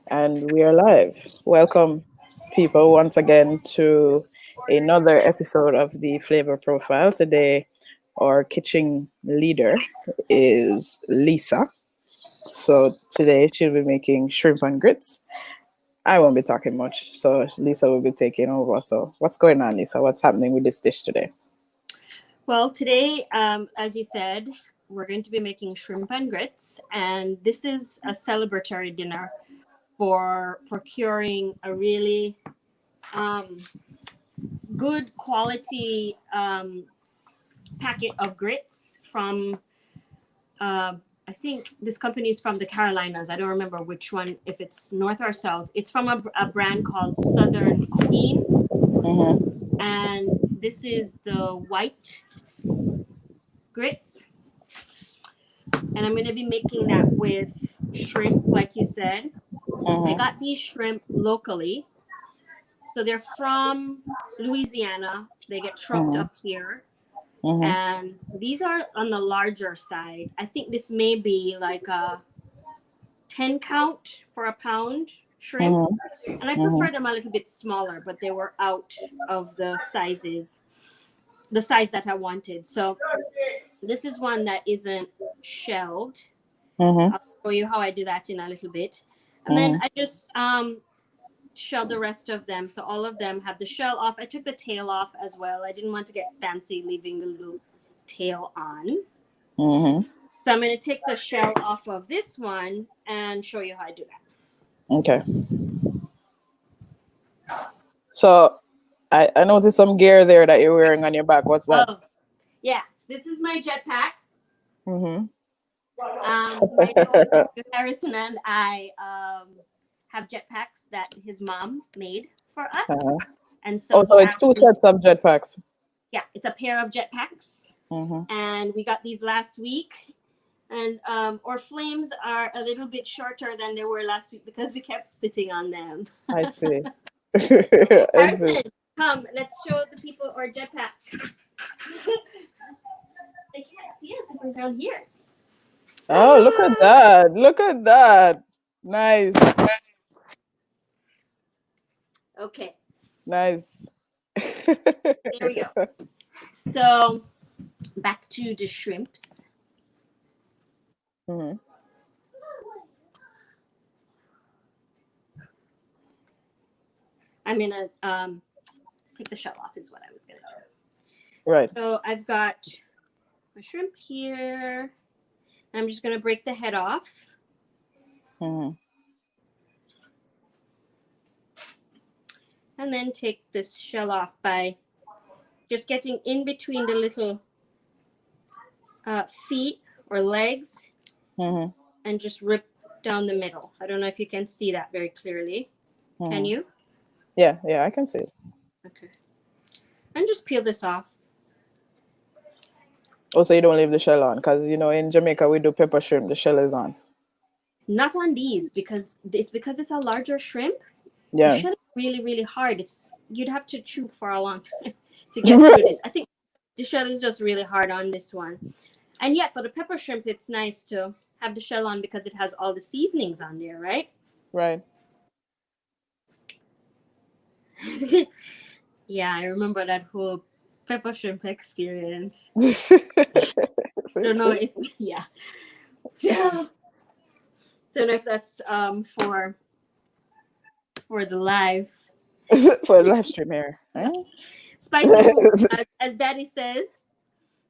And we are live. Welcome, people, once again to another episode of the Flavor Profile. Today, our kitchen leader is Lisa. So today she'll be making shrimp and grits. I won't be talking much, so Lisa will be taking over. So what's going on, Lisa? What's happening with this dish today? Well, today, as you said, we're going to be making shrimp and grits, and this is a celebratory dinner for procuring a really good quality packet of grits from, I think this company is from the Carolinas. I don't remember which one, if it's North or South. It's from a brand called Southern Queen. Mm-hmm. And this is the white grits. And I'm going to be making that with shrimp, like you said. I got these shrimp locally. So they're from Louisiana. They get trucked up here. And these are on the larger side. I think this may be like a 10 count for a pound shrimp. And I prefer them a little bit smaller, but they were out of the size that I wanted. So this is one that isn't shelled. I'll show you how I do that in a little bit. And then I just shell the rest of them. So all of them have the shell off. I took the tail off as well. I didn't want to get fancy leaving the little tail on. So I'm going to take the shell off of this one and show you how I do that. Okay. So I noticed some gear there that you're wearing on your back. What's that? Oh, yeah. This is my jetpack. Mm-hmm. My daughter, Harrison, and I have jetpacks that his mom made for us. And so, so it's two sets of jetpacks. Yeah, it's a pair of jetpacks. And we got these last week. And our flames are a little bit shorter than they were last week because we kept sitting on them. I see. Harrison, come, let's show the people our jetpacks. They can't see us if we're down here. Oh, look at that. Look at that. Nice. Okay. Nice. There we go. So back to the shrimps. I'm going to take the shell off is what I was going to do. Right. So I've got my shrimp here. I'm just going to break the head off. And then take this shell off by just getting in between the little feet or legs and just rip down the middle. I don't know if you can see that very clearly. Can you? Yeah, I can see it. Okay. And just peel this off. Also, you don't leave the shell on because, in Jamaica, we do pepper shrimp. The shell is on. Not on these because it's a larger shrimp. Yeah. The shell is really, really hard. You'd have to chew for a long time to get through this. I think the shell is just really hard on this one. And yet, for the pepper shrimp, it's nice to have the shell on because it has all the seasonings on there, right? Right. Yeah, I remember that whole pepper shrimp experience. Don't know if don't know if that's for the live for the live stream here. Spicy food, as Daddy says,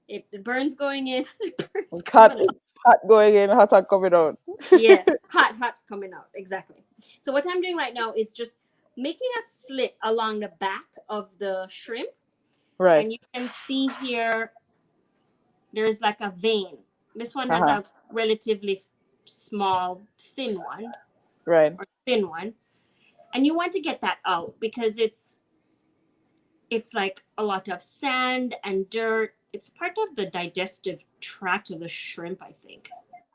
it burns going in, it burns coming out. Hot going in, hot coming out. Yes, hot coming out, exactly. So what I'm doing right now is just making a slit along the back of the shrimp. Right. And you can see here, there's like a vein. This one has a relatively small, thin one. Right. Or thin one. And you want to get that out because it's like a lot of sand and dirt. It's part of the digestive tract of the shrimp, I think.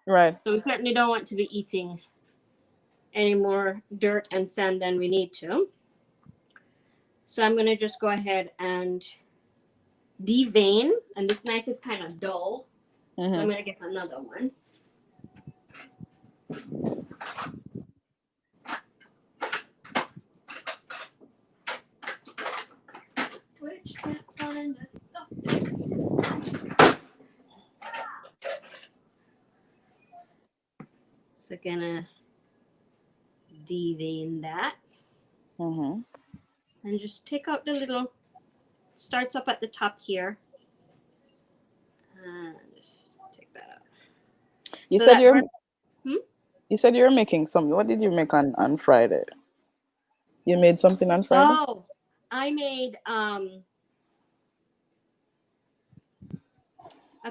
Right. So we certainly don't want to be eating any more dirt and sand than we need to. So I'm going to just go ahead and devein. And this knife is kind of dull. So I'm going to get another one. So gonna devein that. Mm-hmm. And just take out the little, starts up at the top here. And just take that out. You So said that you said you were making something. What did you make on Friday? You made something on Friday? Oh, I made a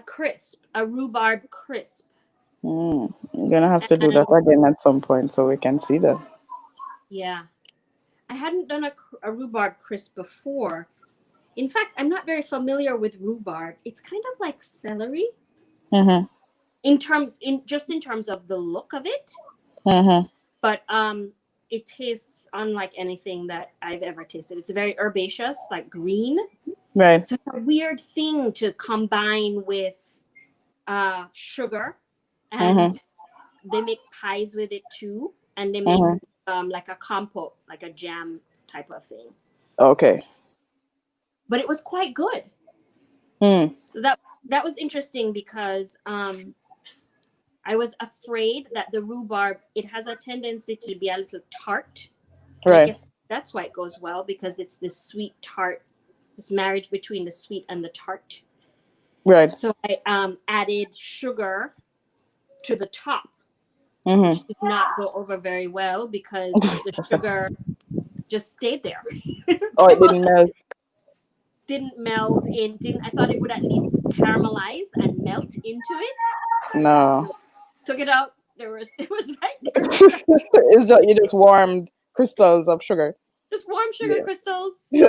crisp, a rhubarb crisp. You're gonna have to do that again at some point so we can see that. Yeah. I hadn't done a rhubarb crisp before. In fact, I'm not very familiar with rhubarb. It's kind of like celery Mm-hmm. in terms of the look of it. Mm-hmm. But it tastes unlike anything that I've ever tasted. It's very herbaceous, like green. Right. So it's a weird thing to combine with sugar, and they make pies with it too, and they make like a compote, like a jam type of thing. Okay. But it was quite good. That was interesting because I was afraid that the rhubarb, it has a tendency to be a little tart. And I guess that's why it goes well, because it's this sweet tart, this marriage between the sweet and the tart. Right. So I added sugar to the top, which did not go over very well because the sugar just stayed there. Oh, it didn't melt. Didn't melt in. I thought it would at least caramelize and melt into it. No. Took it out. It was right there. It's just, you just warmed crystals of sugar. Just warm sugar crystals. So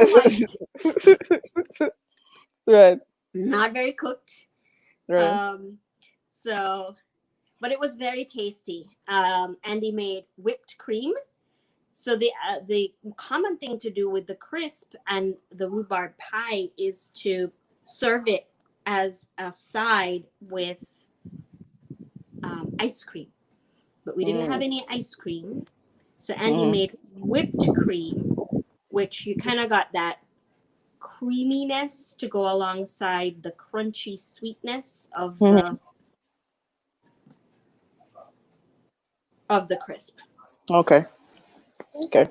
light. Right. Not very cooked. Right. So, but it was very tasty. Andy made whipped cream. So the common thing to do with the crisp and the rhubarb pie is to serve it as a side with ice cream. But we didn't have any ice cream. So Andy made whipped cream, which you kind of got that creaminess to go alongside the crunchy sweetness of the crisp. Okay. Okay.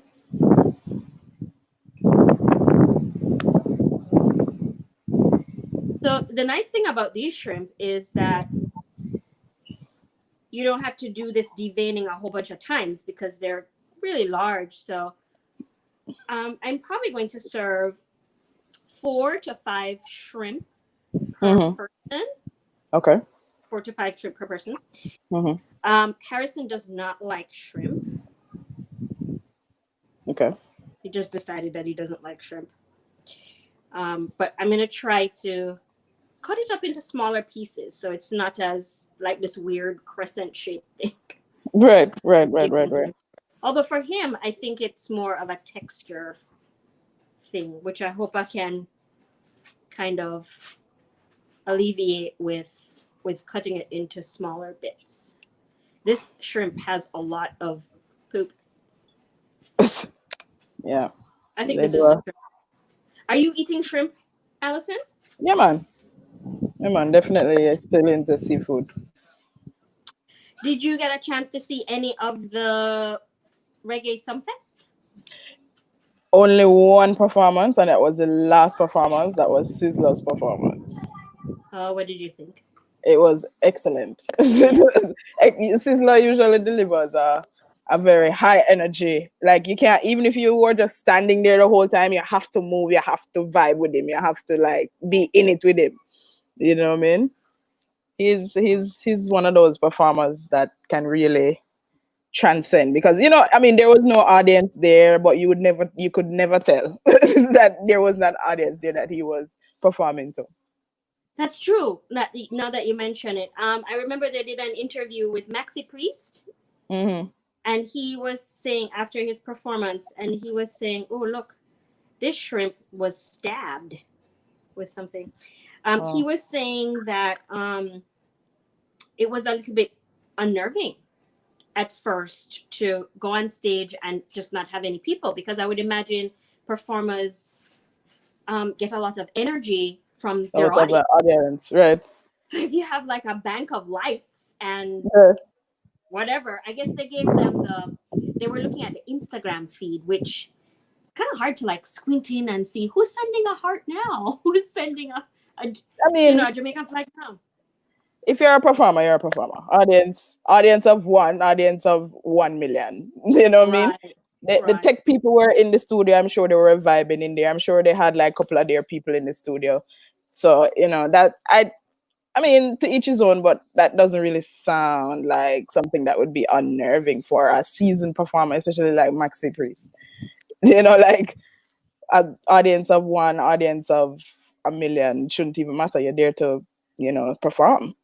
So the nice thing about these shrimp is that you don't have to do this deveining a whole bunch of times because they're really large. So I'm probably going to serve 4 to 5 shrimp per person. Okay. 4 to 5 shrimp per person. Harrison does not like shrimp. Okay. He just decided that he doesn't like shrimp. But I'm going to try to cut it up into smaller pieces so it's not as like this weird crescent shaped thing. Right. Although for him, I think it's more of a texture thing, which I hope I can kind of alleviate with cutting it into smaller bits. This shrimp has a lot of poop. Yeah. I think this is shrimp. Are you eating shrimp, Allison? Yeah, man. Yeah, man. Definitely still into seafood. Did you get a chance to see any of the Reggae Sumfest? Only one performance, and that was the last performance. That was Sizzler's performance. What did you think? It was excellent. Sizzler usually delivers a very high energy. Like you can't, even if you were just standing there the whole time, you have to move, you have to vibe with him, you have to like be in it with him. You know what I mean? He's one of those performers that can really transcend, because I mean, there was no audience there, but you could never tell that there was an audience there that he was performing to. That's true. Now that you mention it, I remember they did an interview with Maxi Priest, and he was saying after his performance, and he was saying, "Oh, look, this shrimp was stabbed with something." He was saying that it was a little bit unnerving at first to go on stage and just not have any people, because I would imagine performers get a lot of energy from their audience. Audience, right? So if you have like a bank of lights and whatever. I guess they gave them they were looking at the Instagram feed, which it's kind of hard to like squint in and see who's sending a heart now, who's sending a I mean, a Jamaican flag now. if you're a performer, you're a performer. Audience of 1 million. You know what I mean? Right. The tech people were in the studio. I'm sure they were vibing in there. I'm sure they had like a couple of their people in the studio. So, that I mean, to each his own, but that doesn't really sound like something that would be unnerving for a seasoned performer, especially like Maxi Priest. Like an audience of 1, audience of 1 million shouldn't even matter. You're there to, perform.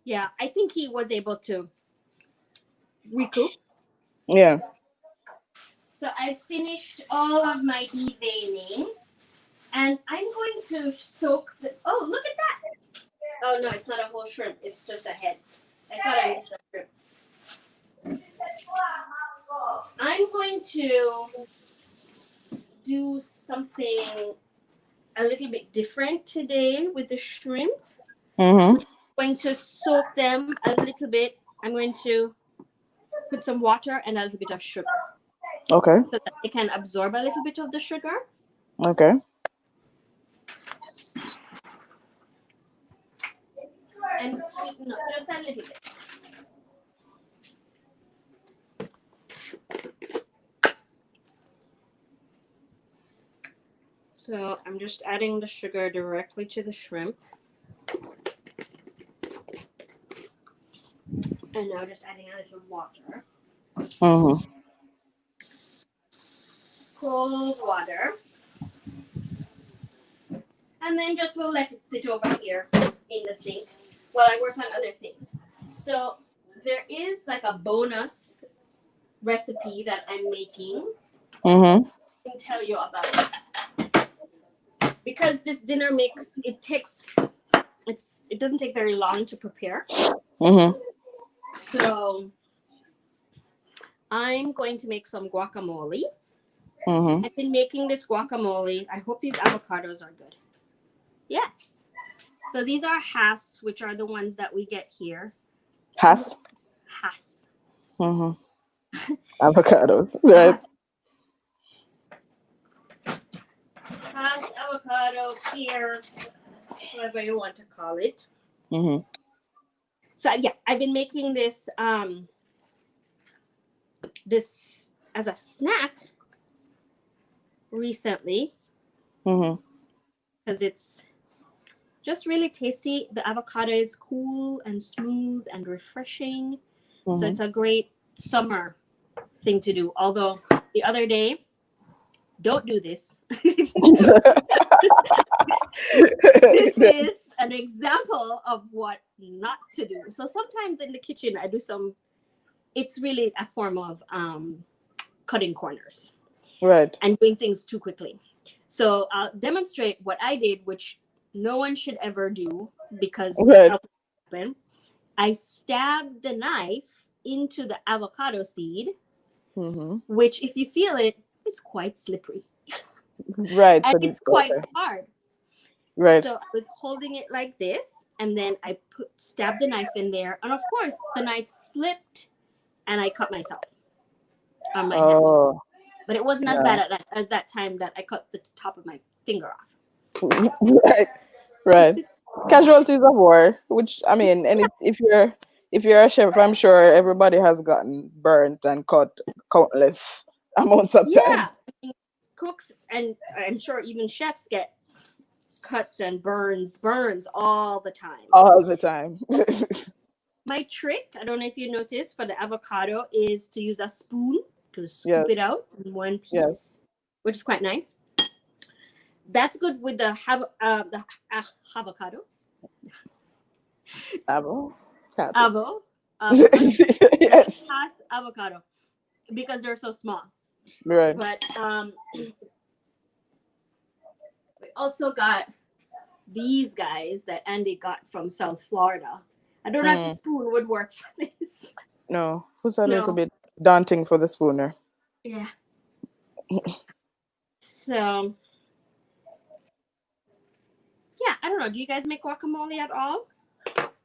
Yeah, I think he was able to recoup. Yeah. So I finished all of my deveining, and I'm going to soak the. Oh, look at that! Oh no, it's not a whole shrimp. It's just a head. I thought I missed a shrimp. I'm going to do something a little bit different today with the shrimp. Mm-hmm. I'm going to soak them a little bit. I'm going to put some water and a little bit of sugar. Okay. So that they can absorb a little bit of the sugar. Okay. And sweeten up just a little bit. So I'm just adding the sugar directly to the shrimp. And now just adding a little water. Mm-hmm. Cold water. And then just we'll let it sit over here in the sink while I work on other things. So there is like a bonus recipe that I'm making. Mm-hmm. I can tell you about it. Because this dinner mix, it doesn't take very long to prepare. Mm-hmm. So I'm going to make some guacamole. Mm-hmm. I've been making this guacamole. I hope these avocados are good. Yes. So these are Hass, which are the ones that we get here. Hass. Hass. Mm-hmm. Avocados. Right. Hass, avocado, pear, whatever you want to call it. Mm-hmm. So yeah, I've been making this this as a snack recently. Mm-hmm. Because it's just really tasty. The avocado is cool and smooth and refreshing. Mm-hmm. So it's a great summer thing to do. Although the other day, don't do this. This is an example of what not to do. So sometimes in the kitchen, I do it's really a form of cutting corners. Right. And doing things too quickly. So I'll demonstrate what I did, which no one should ever do because I stabbed the knife into the avocado seed, mm-hmm. which if you feel it, is quite slippery. Right. And it's quite hard. Right. So I was holding it like this, and then I stabbed the knife in there. And of course, the knife slipped, and I cut myself on my hand. But it wasn't as bad as that time that I cut the top of my finger off. Right. Casualties of war, which I mean, and if you're a chef, I'm sure everybody has gotten burnt and cut countless amounts of time. Yeah, I mean, cooks and I'm sure even chefs get cuts and burns all the time. All the time. My trick, I don't know if you noticed, for the avocado is to use a spoon to scoop it out in one piece, which is quite nice. That's good with the avocado. Yes. Avocado, because they're so small. Right. But we also got these guys that Andy got from South Florida. I don't know if the spoon would work for this. No, it's a little bit daunting for the spooner. Yeah. So, yeah, I don't know. Do you guys make guacamole at all?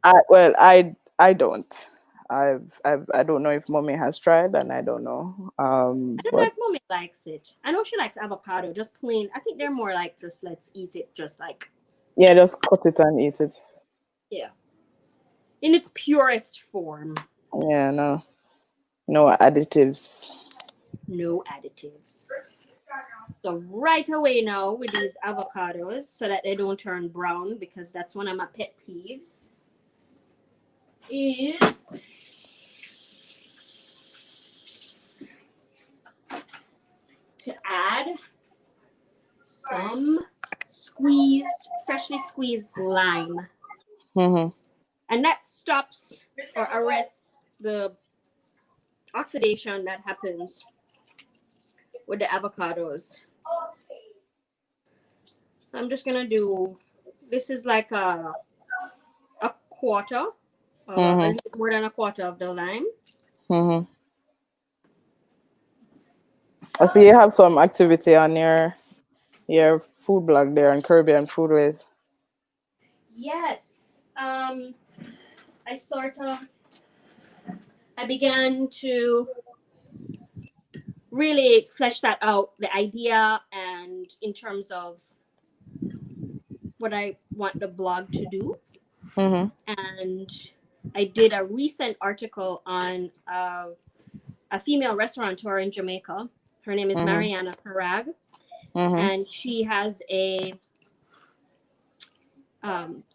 I don't. I don't know if mommy has tried, and I don't know. I don't know But if mommy likes it. I know she likes avocado, just plain. I think they're more like just let's eat it, just like yeah, just cut it and eat it. yeah, in its purest form. Yeah, no additives. No additives. So right away now with these avocados, so that they don't turn brown, because that's one of my pet peeves, is to add some freshly squeezed lime. Mm-hmm. And that stops or arrests the oxidation that happens with the avocados. So I'm just gonna do, this is like a quarter, a Mm-hmm. little more than a quarter of the lime. Mm-hmm. I see you have some activity on your food blog there on Caribbean Foodways. Yes. I sort of, I began to really flesh that out, the idea, and in terms of what I want the blog to do. Mm-hmm. And I did a recent article on a female restaurateur in Jamaica. Her name is Mm-hmm. Mariana Farag, Mm-hmm. and she has a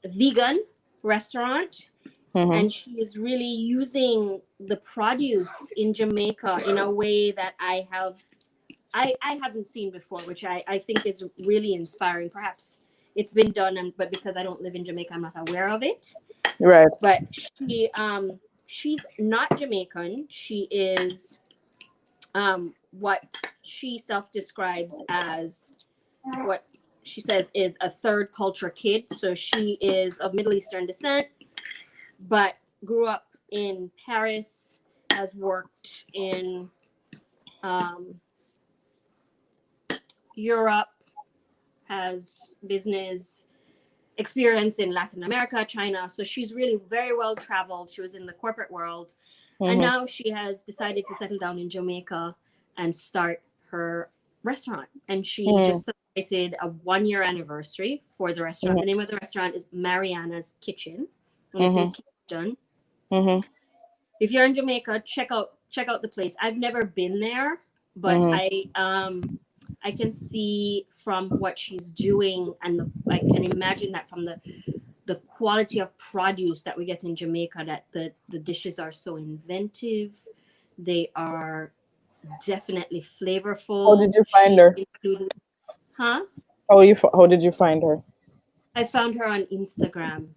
vegan restaurant, Mm-hmm. and she is really using the produce in Jamaica in a way that I haven't seen before, which I think is really inspiring. Perhaps it's been done, but because I don't live in Jamaica, I'm not aware of it. Right. But she's not Jamaican. She is what she self describes as, what she says is a third culture kid. So she is of Middle Eastern descent, but grew up in Paris, has worked in Europe, has business experience in Latin America, China. So she's really very well traveled. She was in the corporate world. And Mm-hmm. now she has decided to settle down in Jamaica and start her restaurant. And she Mm-hmm. just celebrated a 1 year anniversary for the restaurant. The name of the restaurant is Mariana's Kitchen, and it's in Mm-hmm. Kingston. Mm-hmm. If you're in Jamaica, check out the place. I've never been there, but Mm-hmm. I can see from what she's doing, and I can imagine that from the quality of produce that we get in Jamaica, that the dishes are so inventive. They are definitely How flavorful. did you find She's her? included, huh? How did you find her? I found her on Instagram.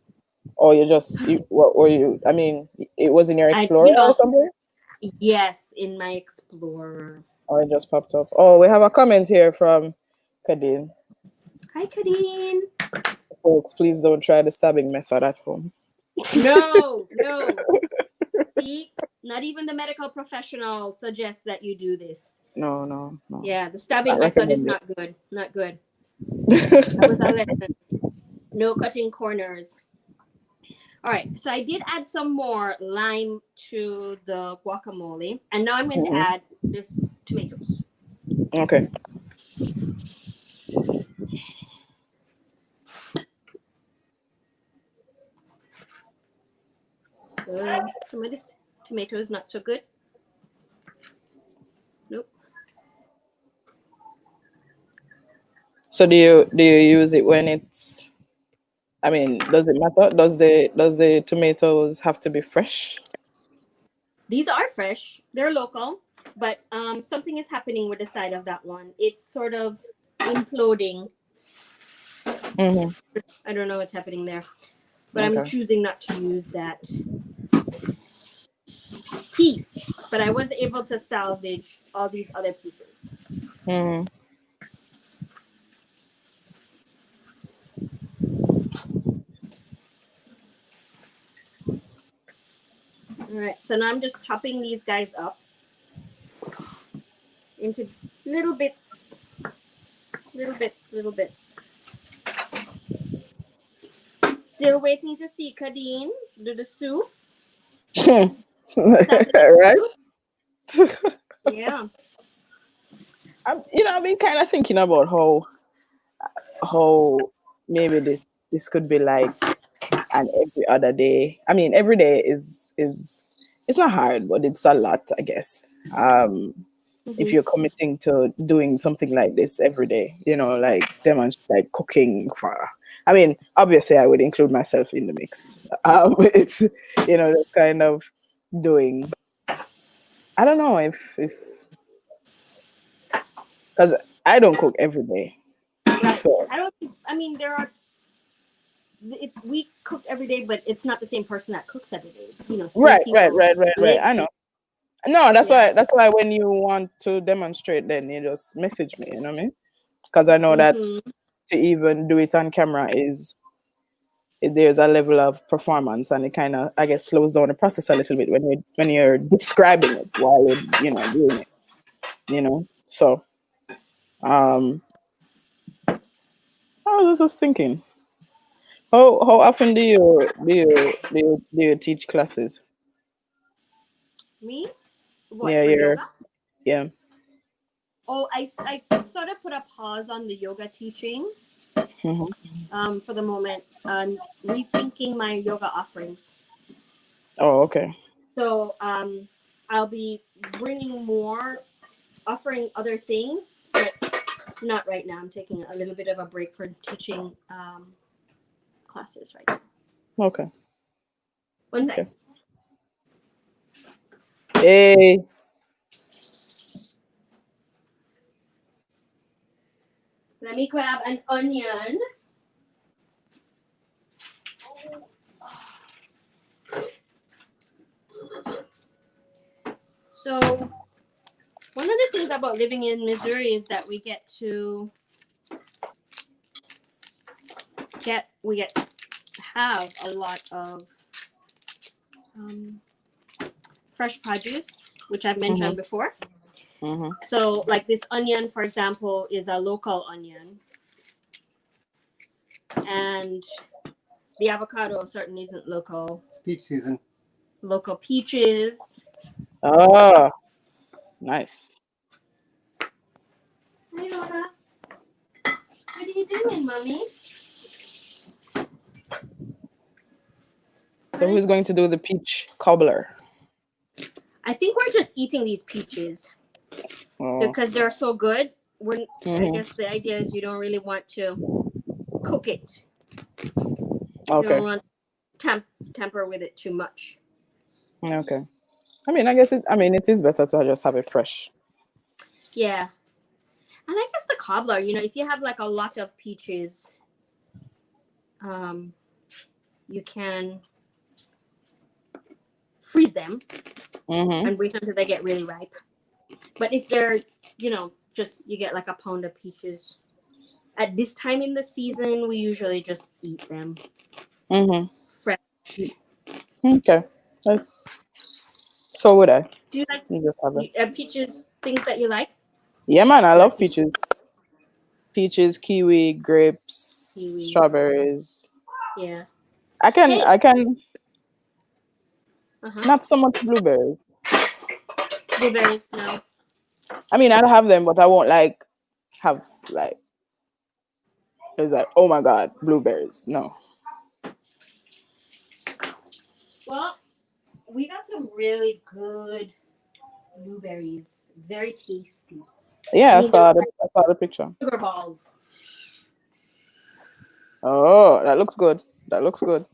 Or you just you what or you I mean it was in your I, Explorer or something? yes, in my Explorer. Or it just popped up? Oh, we have a comment here from Kadeen. Hi, Kadeen. Folks, please don't try the stabbing method at home. No, no. See, not even the medical professional suggests that you do this. No. Yeah, the Not stabbing method is recommended. not good. Not good. That was a lesson. No cutting corners. All right, so I did add some more lime to the guacamole, and now I'm going to Mhm. add this tomatoes. Okay. Some of this tomato is not so good. Nope. So do you use it when it's I mean, does it matter? Does the tomatoes have to be fresh? These are fresh. They're local, but something is happening with the side of that one. It's sort of imploding. Mm-hmm. I don't know what's happening there, but I'm Okay. choosing not to use that piece. But I was able to salvage all these other pieces. Mm-hmm. All right, so now I'm just chopping these guys up into little bits, little bits, little bits. Still waiting to see Kadeen do the soup. That's Right? yeah. I've been kind of thinking about how maybe this could be like an every other day. I mean, every day is it's not hard, but it's a lot, I guess. Um, if Hmm. you're committing to doing something like this every day, like demonstrate like cooking for. I mean, obviously, I would include myself in the mix. It's the kind of doing. I don't know if because I don't cook every day, Right. so I don't. I mean, there are. We cook every day, but it's not the same person that cooks every day. Same right, right, people right, right, right. live. I know. No, that's Yeah. why. That's why when you want to demonstrate, then you just message me. You know what I mean? Because I know that Hmm. to even do it on camera there's a level of performance, and it kind of, I guess, slows down the process a little bit when you're describing it while you're doing it. So um, I was just thinking, how often do you teach classes? Me? What Yeah, for yoga? yeah. Oh, I sort of put a pause on the yoga teaching Hmm. for the moment, rethinking my yoga offerings. Oh, okay. So I'll be bringing more, offering other things, but not right now. I'm taking a little bit of a break for teaching classes right now. Okay. One sec. Okay. Hey. Let me grab an onion. So one of the things about living in Missouri is that we get to have a lot of um, fresh produce, which I've Hmm. mentioned before. Hmm. So like this onion, for example, is a local onion, and the avocado certainly isn't local. It's peach season. Local peaches. Oh, nice. Hi, Laura. What are you doing, mommy? So who's going to do the peach cobbler? I think we're just eating these peaches Oh. because they're so good. I Hmm. guess the idea is you don't really want to cook it. You Okay. don't want to tamper with it too much. Okay. I mean, it is better to just have it fresh. Yeah. And I guess the cobbler, if you have like a lot of peaches, um, you can freeze them Mm-hmm. and wait until they get really ripe. But if they're, just you get like a pound of peaches. At this time in the season, we usually just eat them Mm-hmm. fresh. Okay. Uh, So would I. Do you like You just have it. peaches? Things that you like? Yeah, man, I Do you like love peaches? peaches. Peaches, kiwi, grapes, Kiwi. strawberries. Yeah. I can Hey. I can Uh-huh. not so much blueberries. Blueberries. No. I mean, I'll have them, but I won't have like it's like, oh my god, blueberries. No. Well, we got some really good blueberries. Very tasty. I Yeah, I mean, they look saw the like I saw the picture. sugar balls. Oh, that looks good. That looks good.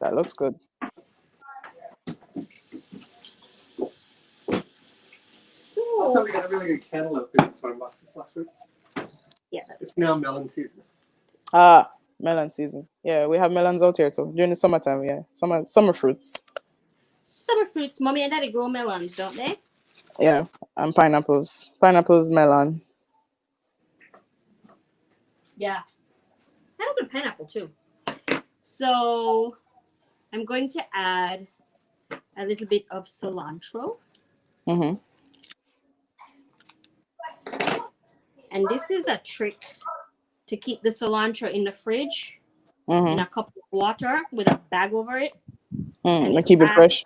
That looks good. Also, So we got a really good cantaloupe in farm boxes last week. yeah, that's It's now melon season. Ah, melon season. Yeah, we have melons out here too during the summertime. Yeah, summer fruits. summer fruits. Mommy and Daddy grow melons, don't they? Yeah, and pineapples, melon. Yeah. I have a good pineapple too. So I'm going to add a little bit of cilantro. Mm-hmm. And this is a trick to keep the cilantro in the fridge in Mm-hmm. a cup of water with a bag over it. And keep it fresh.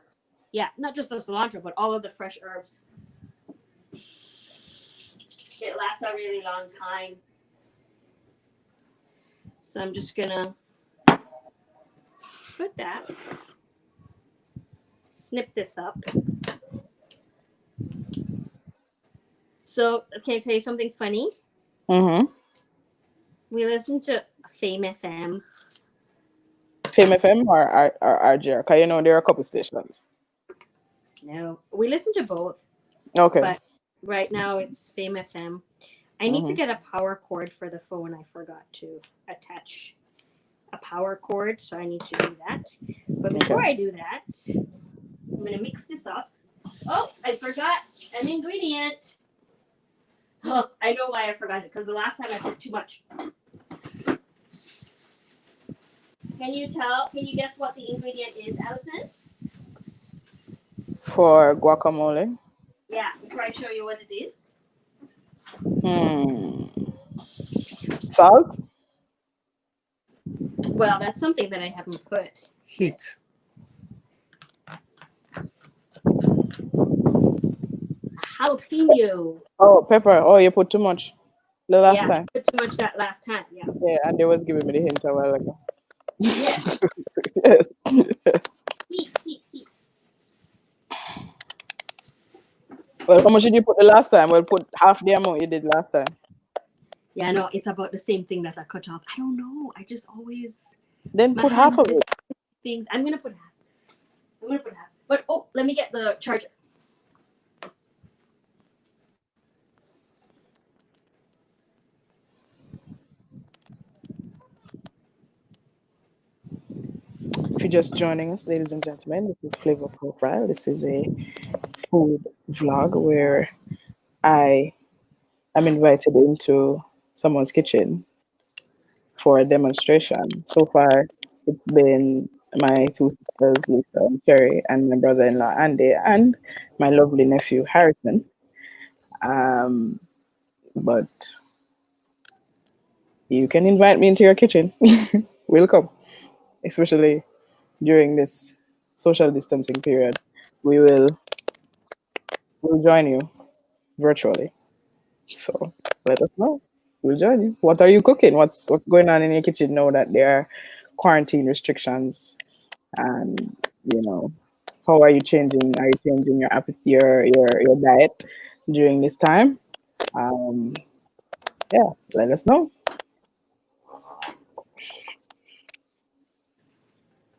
Yeah, not just the cilantro, but all of the fresh herbs. It lasts a really long time. So I'm just gonna put that. Snip this up. So can I tell you something funny? We listen to Fame FM. Fame FM or RGR? Because you know there are a couple stations. No, we listen to both. Okay. But right now it's Fame FM. I need to get a power cord for the phone. I forgot to attach a power cord, so I need to do that. But before I do that, I'm going to mix this up. Oh, I forgot an ingredient. Oh, I know why I forgot it, because the last time I put too much. Can you guess what the ingredient is, Allison? For guacamole? Yeah, before I show you what it is. Salt? Well, that's something that I haven't put. Heat. Jalapeno. Oh, pepper. Oh, you put too much the last time. Put too much that last time. Yeah. Yeah, and they was giving me the hint a while ago. Yes. Yes. Heat. Well, how much did you put the last time? Well, put half the amount you did last time. Yeah, no, it's about the same thing that I cut off. I don't know. I just always. Then put half of it. Things. I'm gonna put half. But let me get the charger. If you're just joining us, ladies and gentlemen, this is Flavor Profile. This is a food vlog where I am invited into someone's kitchen for a demonstration. So far, it's been my two sisters, Lisa and Cherry, and my brother-in-law, Andy, and my lovely nephew, Harrison. But you can invite me into your kitchen. We'll come, especially during this social distancing period. We'll join you virtually. So let us know. We'll join you. What are you cooking? What's going on in your kitchen now that there are quarantine restrictions? And how are you changing? Are you changing your diet during this time? Yeah, let us know.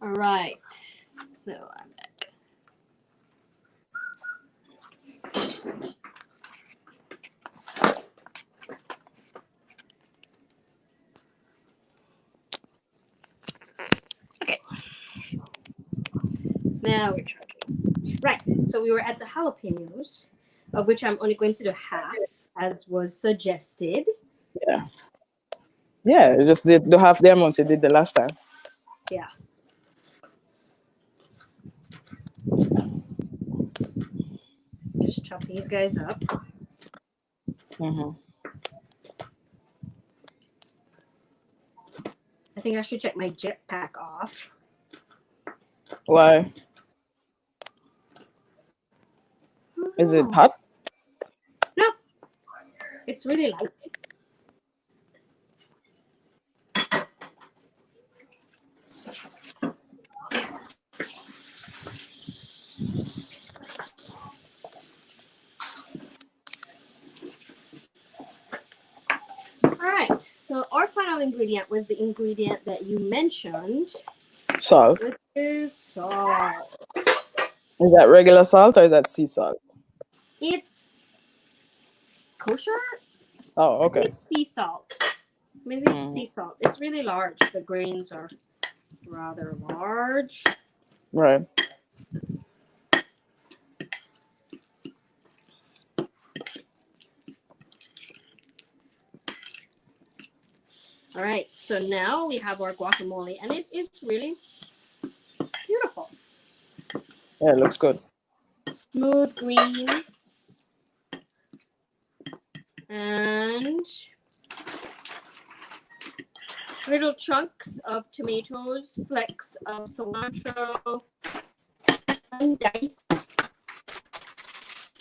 All right. So I'm back. Okay. Now we're charging. Right. So we were at the jalapenos, of which I'm only going to do half, as was suggested. Yeah. Yeah, just do half the amount you did the last time. Yeah. Just chop these guys up. I think I should check my jetpack off. Why? Is it hot? No. It's really light. Alright, so our final ingredient was the ingredient that you mentioned. Salt. Which is salt. Is that regular salt or is that sea salt? It's kosher? Oh, okay. It's sea salt. Maybe it's sea salt. It's really large. The grains are rather large. Right. All right, so now we have our guacamole, and it is really beautiful. Yeah, it looks good. Smooth green. And little chunks of tomatoes, flecks of cilantro, undiced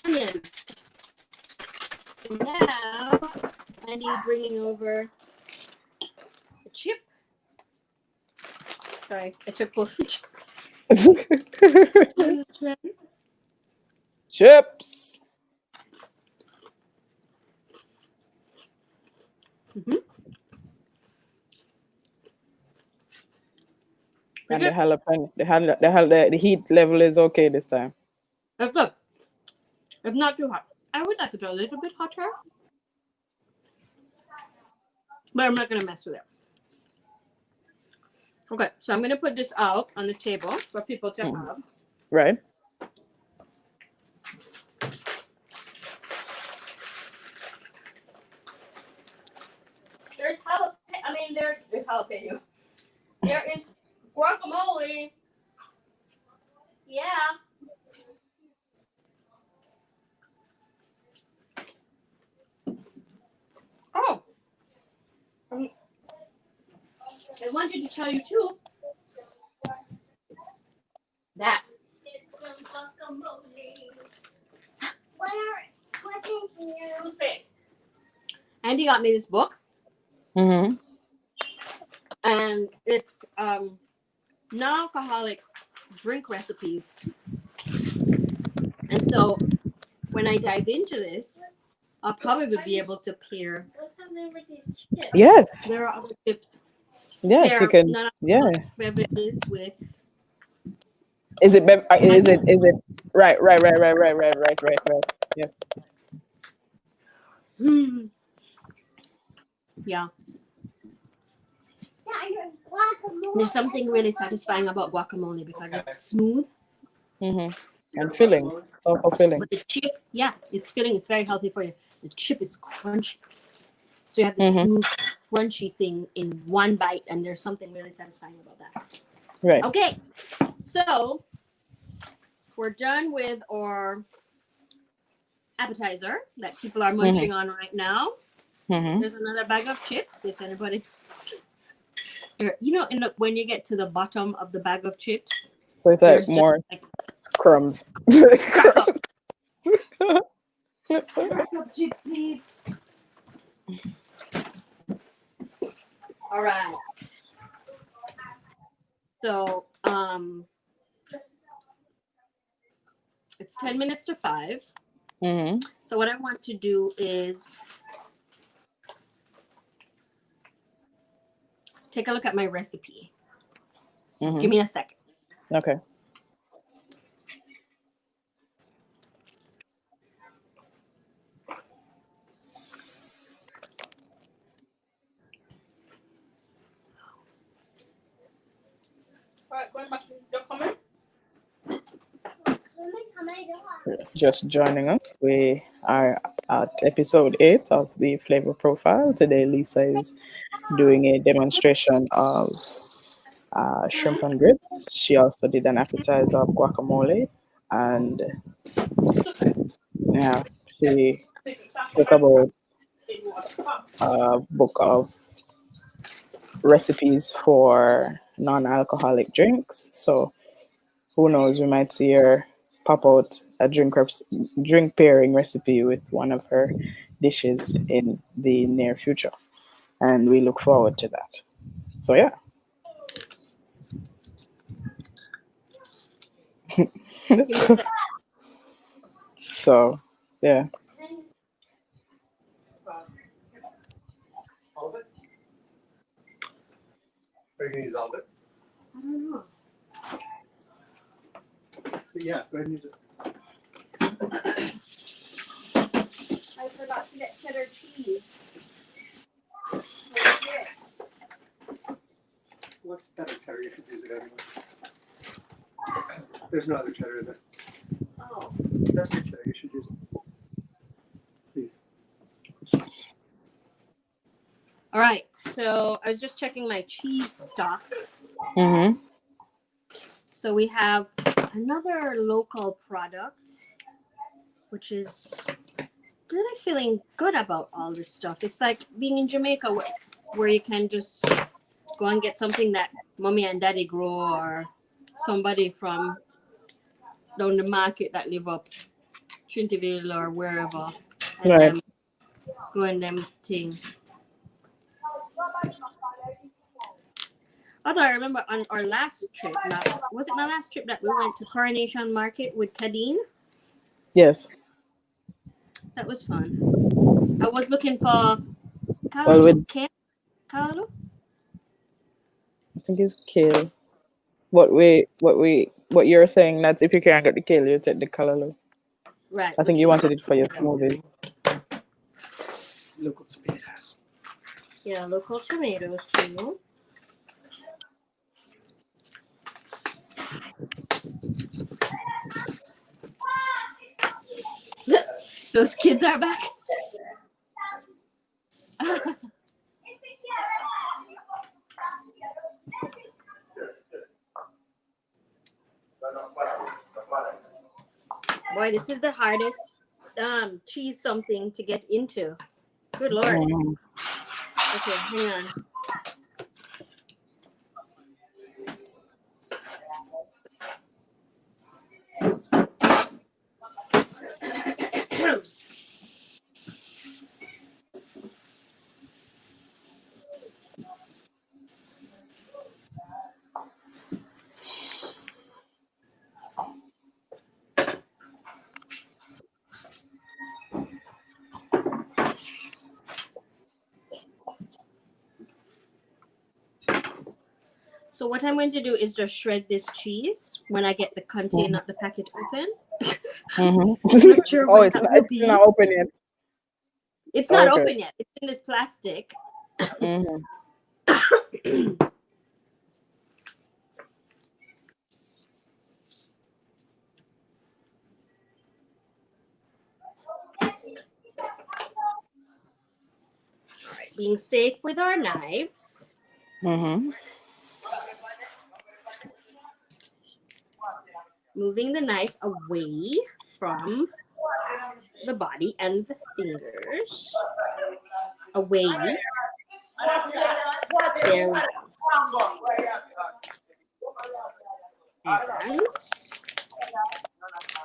onions. And now I need bringing over the chip. Sorry, I took both the chips. Chips. Mm-hmm. And the jalapeno, the heat level is okay this time. That's good. It's not too hot. I would like it a little bit hotter, but I'm not gonna mess with it. Okay, so I'm gonna put this out on the table for people to have. Right. There's jalapeno. There is guacamole. Yeah. Oh. I wanted to tell you too that Andy got me this book, and it's non-alcoholic drink recipes. And so when I dive into this, I'll probably be able to pair. Yes. There are other tips. Yes, you can. Yeah. Beverages with. Is it? Is it? Right. Yes. Yeah. There's something really satisfying about guacamole because it's smooth. And filling. It's also filling. But the chip, yeah, it's filling. It's very healthy for you. The chip is crunchy. So you have this smooth, crunchy thing in one bite, and there's something really satisfying about that. Right. Okay, so we're done with our appetizer that people are munching on right now. There's another bag of chips. If anybody, when you get to the bottom of the bag of chips, so it's like more crumbs. Chips need. All right. So, it's 10 minutes to 5. So what I want to do is take a look at my recipe. Give me a second. Okay. Just joining us, we are at episode 8 of the Flavor Profile. Today, Lisa is doing a demonstration of shrimp and grits. She also did an appetizer of guacamole, and yeah, she spoke about a book of recipes for non-alcoholic drinks. So who knows, we might see her pop out a drink pairing recipe with one of her dishes in the near future, and we look forward to that. So yeah. So yeah. All of it? Are you going to use all of it? I don't know. But yeah, go ahead and use it. I forgot to get cheddar cheese. What's better cheddar? You should use it anyway. There's no other cheddar in there. Oh. That's good cheddar. You should use it. Please. All right. So I was just checking my cheese stock. So we have another local product, which is really feeling good about all this stuff. It's like being in Jamaica where you can just go and get something that mommy and daddy grow, or somebody from down the market that live up Trinity or wherever, and Right. growing them thing. Although I remember on our last trip, was it my last trip that we went to Coronation Market with Kadeen? Yes. That was fun. I was looking for Well, with Carlo? I think it's kale. What you're saying that if you can't get the kale, you take the callaloo. Right. I think you wanted it for your smoothies. Local tomatoes. Yeah, local tomatoes too. Those kids are back. Boy, this is the hardest cheese something to get into. Good Lord. Okay, hang on. So what I'm going to do is just shred this cheese when I get the container, the packet open. I'm not sure Oh, what it's that not, will it's be. not open yet. It's not Okay. open yet. It's in this plastic. Being safe with our knives. Moving the knife away from the body and the fingers. Away. There we go. And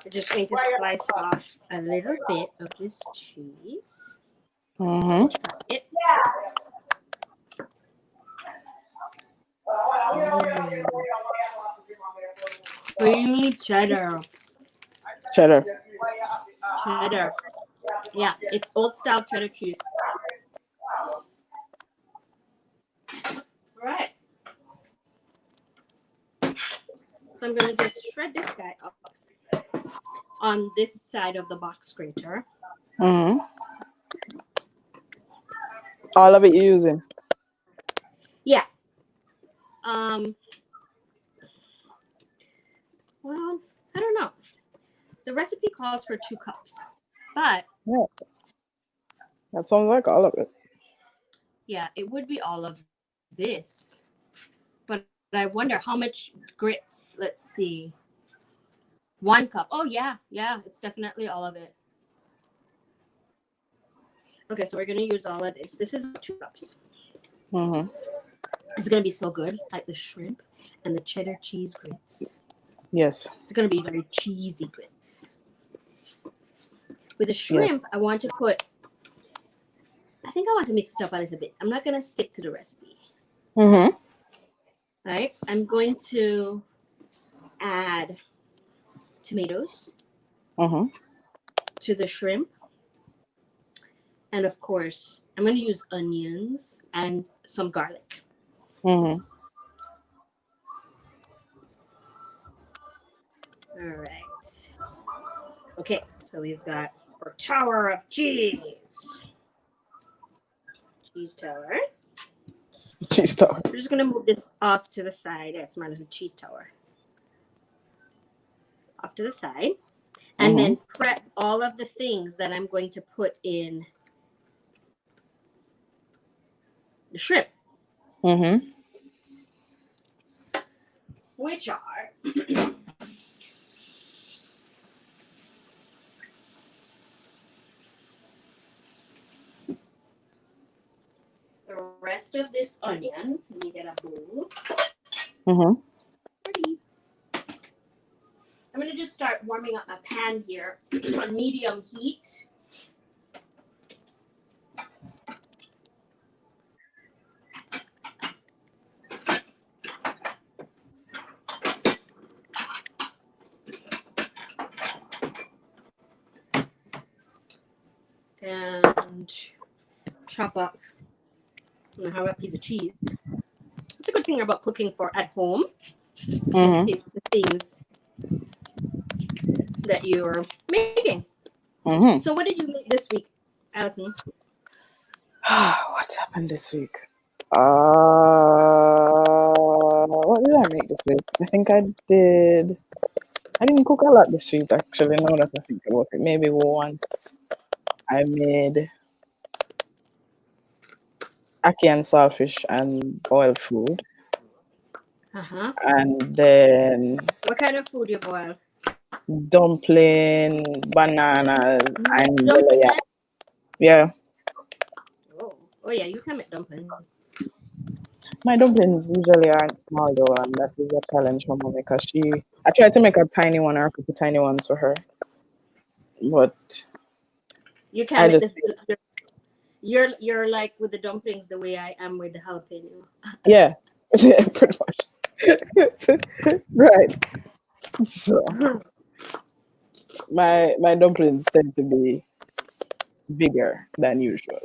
we're just going to slice off a little bit of this cheese. Try it. We need cheddar. Cheddar. Cheddar. Yeah, it's old style cheddar cheese. All right. So I'm going to just shred this guy up on this side of the box grater. All of it you're using? Yeah. Well, I don't know. The recipe calls for 2 cups, but Yeah. That sounds like all of it. yeah, it would be all of this. But I wonder how much grits. Let's see. 1 cup. Oh, yeah. Yeah, it's definitely all of it. Okay, so we're going to use all of this. This is 2 cups. It's going to be so good, like the shrimp and the cheddar cheese grits. Yes. It's going to be very cheesy grits. With the shrimp, I want to put, I think I want to mix it up a little bit. I'm not going to stick to the recipe. All right, I'm going to add tomatoes to the shrimp. And of course, I'm going to use onions and some garlic. All right. Okay, so we've got our tower of cheese. Cheese tower. Cheese tower. We're just going to move this off to the side. That's my little cheese tower. Off to the side. And then prep all of the things that I'm going to put in the shrimp. Which are the rest of this onion. Let me get a bowl. I'm going to to just start warming up my pan here on medium heat. And chop up. I'm gonna have a piece of cheese. It's a good thing about cooking for at home. Mm-hmm. Taste the things that you're making. Mm-hmm. So, what did you make this week, Allison? What happened this week? What did I make this week? I think I did. I didn't cook a lot this week, actually. Now that I think about it, maybe once I made ackee and saltfish and boiled food, and then What kind of food you boil? dumpling, bananas, and yellow Dumpling? yam. Yeah, Oh yeah, you can make dumplings. my dumplings usually aren't small though, and that is a challenge for mommy because I tried to make a tiny one or a couple tiny ones for her, but You I can make just this. You're like with the dumplings the way I am with the jalapeno. yeah, pretty much right. So my dumplings tend to be bigger than usual.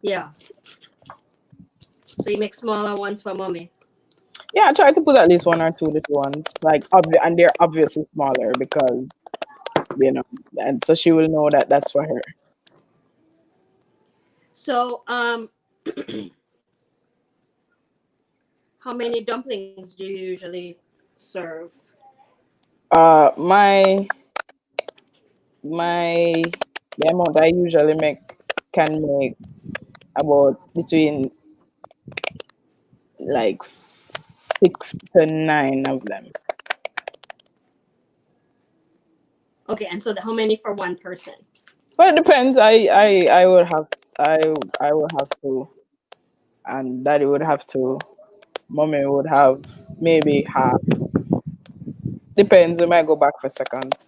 Yeah. So you make smaller ones for mommy. Yeah, I try to put at least one or two little ones, like and they're obviously smaller because and so she will know that that's for her. So how many dumplings do you usually serve? My the amount I usually can make about between like 6 to 9 of them. Okay, and so how many for one person? Well, it depends. I would have I would have to, and daddy would have to, mommy would have maybe half. Depends. We might go back for seconds.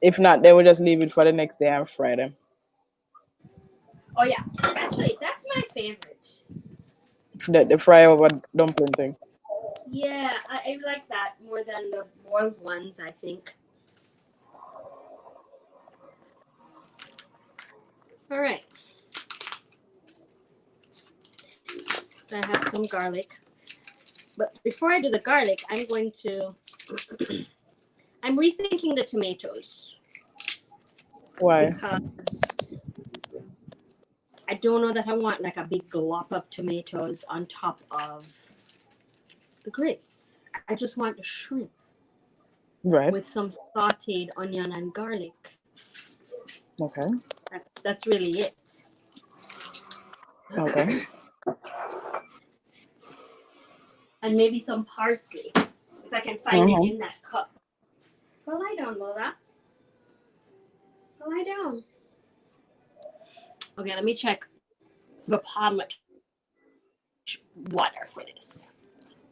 If not, they will just leave it for the next day and fry them. Oh yeah, actually that's my favorite. The fry over dumpling thing. Yeah, I like that more than the boiled ones, I think. All right. I have some garlic. But before I do the garlic, I'm going to I'm rethinking the tomatoes Why? because I don't know that I want like a big glop of tomatoes on top of the grits. I just want the shrimp Right. with some sauteed onion and garlic. Okay. That's really it. Okay. And maybe some parsley if I can find it in that cup. Go lie down, Lola. Go lie down. Okay, let me check how much water for this.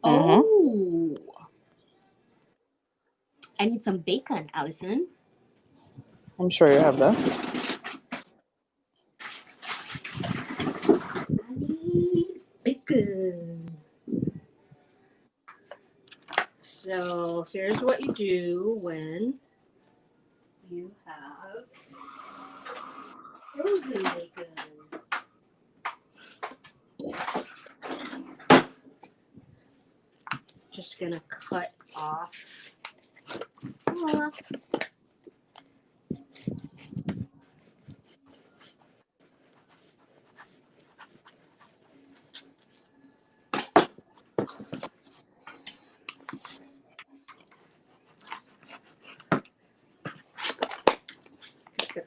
Oh, I need some bacon, Allison. I'm sure you have that. I need bacon. So here's what you do when you have frozen bacon. Just gonna cut off.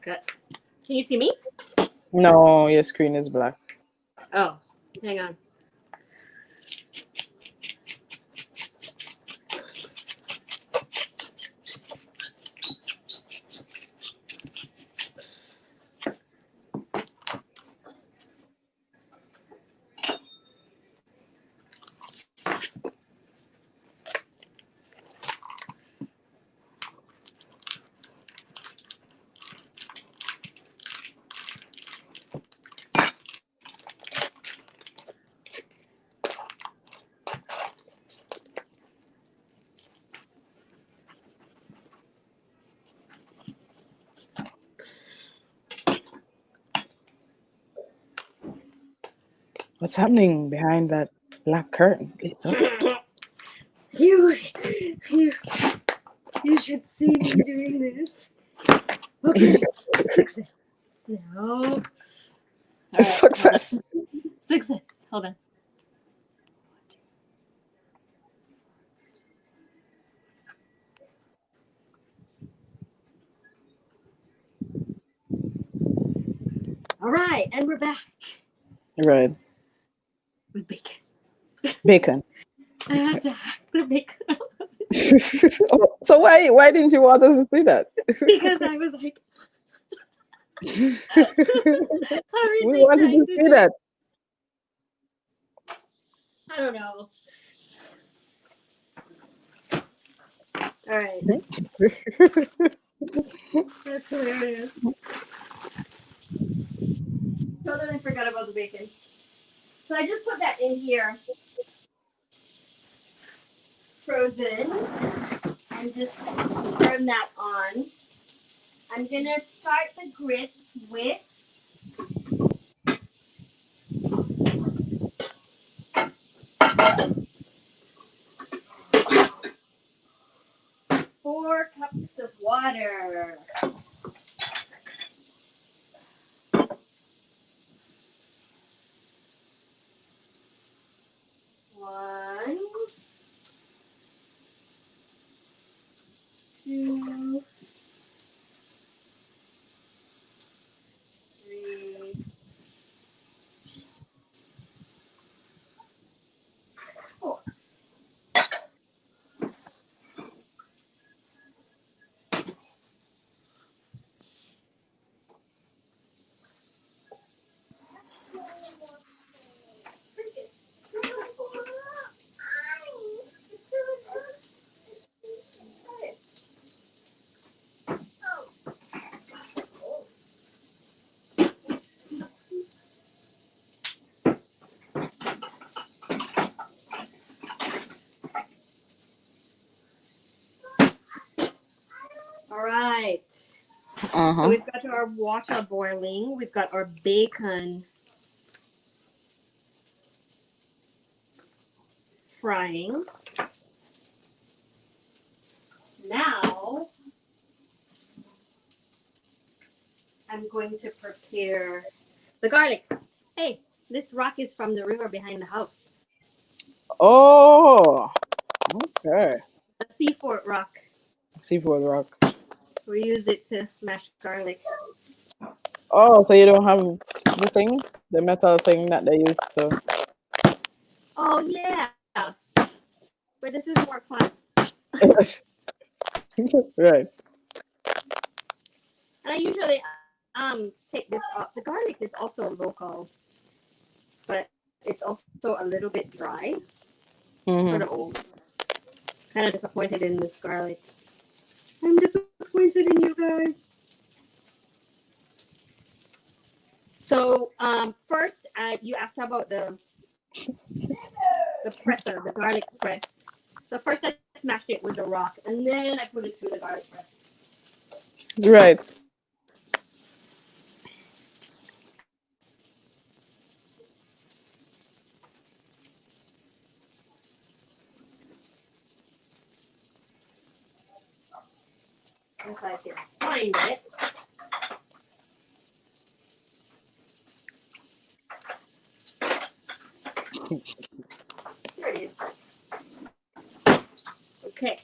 Cut. Can you see me? No, your screen is black. Oh, hang on. What's happening behind that black curtain, Lisa? You, you, you should see me doing this. Okay, success. No. All right, Success. success. Hold on. All right, and we're back Right. with bacon. Bacon. I had to hack the bacon So why didn't you want us to see that? because I was like, We how are they wanted trying to to see do? that. I don't know. All right, that's hilarious. Totally forgot about the bacon. So I just put that in here, frozen, and just turn that on. I'm gonna start the grits with four cups of water. One, two, three, four. All right. So we've got our water boiling. We've got our bacon frying. Now I'm going to prepare the garlic. Hey, this rock is from the river behind the house. Oh, okay. The seafort rock. Seafood rock. We use it to mash garlic. Oh, so you don't have the metal thing that they used to. Oh yeah, but this is more fun. Right. And I usually take this off. The garlic is also local, but it's also a little bit dry. Sort of old. Kind of disappointed in this garlic. I'm disappointed in you guys. So first, you asked about the presser, the garlic press. So first I smashed it with the rock, and then I put it through the garlic press. Right. If I can find it. Here it is. Okay.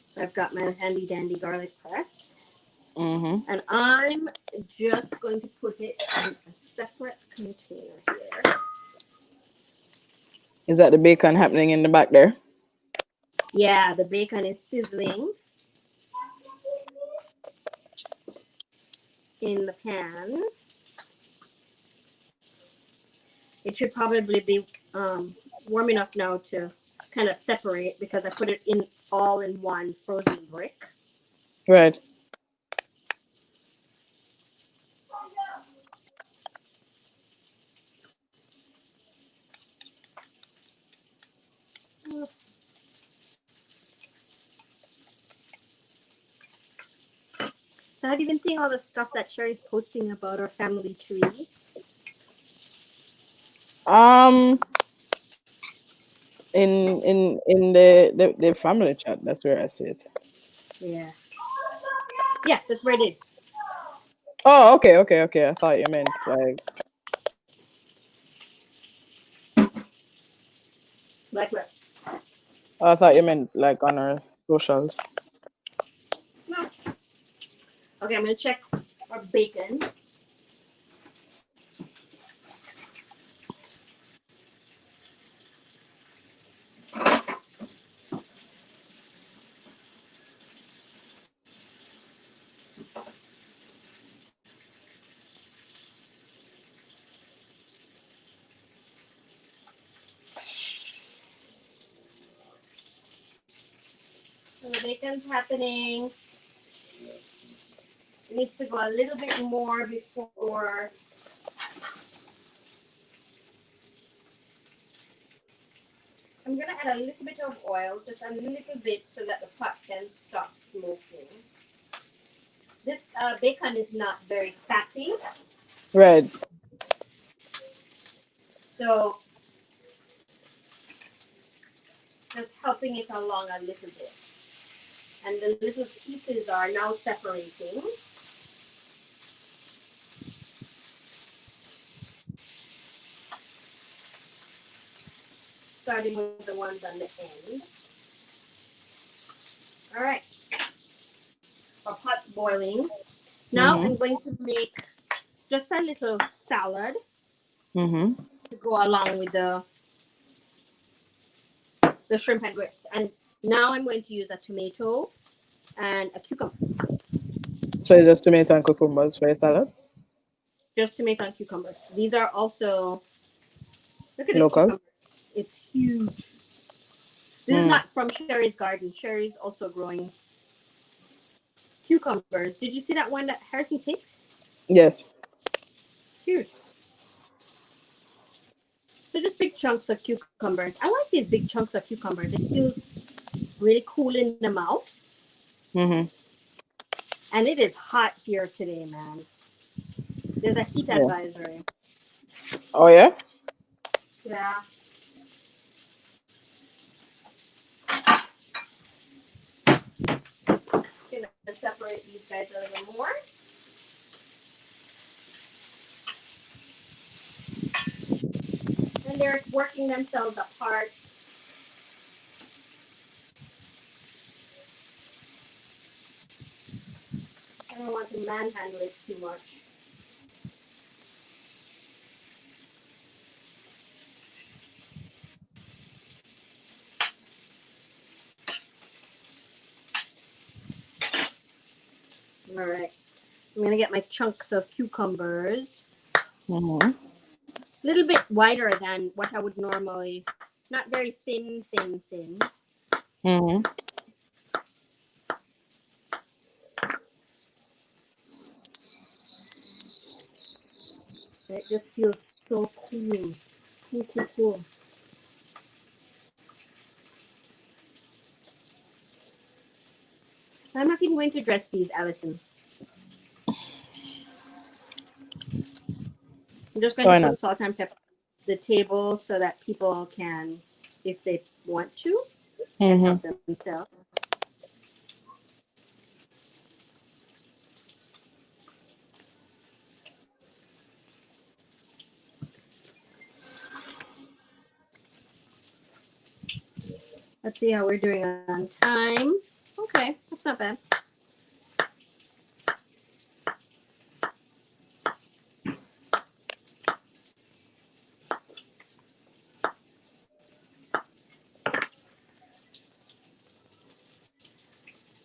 So I've got my handy dandy garlic press. And I'm just going to put it in a separate container here. Is that the bacon happening in the back there? Yeah, the bacon is sizzling in the pan. It should probably be warm enough now to kind of separate because I put it in all in one frozen brick. Right. So have you been seeing all the stuff that Sherry's posting about our family tree? Um, in the family chat, that's where I see it. Yeah. Yeah, that's where it is. Oh, okay. I thought you meant like Like what? I thought you meant like on our socials. No. Okay, I'm gonna check our bacon. So the bacon's happening. It needs to go a little bit more before. I'm gonna add a little bit of oil, just a little bit, so that the pot can stop smoking. This bacon is not very fatty, Right. so just helping it along a little bit. And the little pieces are now separating. Starting with the ones on the end. All right, our pot's boiling. Now Mm-hmm. I'm going to make just a little salad Mm-hmm. to go along with the shrimp and grits. And now I'm going to use a tomato and a cucumber. So it's just tomato and cucumbers for your salad? Just tomato and cucumbers. These are also, look at this Local? cucumber. It's huge. This is Mm. not from Sherry's garden. Sherry's also growing cucumbers. Did you see that one that Harrison picked? Yes. Huge. So just big chunks of cucumbers. I like these big chunks of cucumbers. It feels really cool in the mouth. Mm-hmm. And it is hot here today, man. There's a heat Yeah. advisory. Oh yeah? Yeah. Gonna separate these guys a little more. And they're working themselves apart. I don't want to manhandle it too much. All right. I'm gonna get my chunks of cucumbers. Mm-hmm. A little bit wider than what I would normally. Not very thin. Mm-hmm. It just feels so cool. Cool. I'm not even going to dress these, Allison. I'm just going to Why not? put salt and pepper on the table so that people can, if they want to, can Mm-hmm. help themselves. Let's see how we're doing on time. Okay, that's not bad.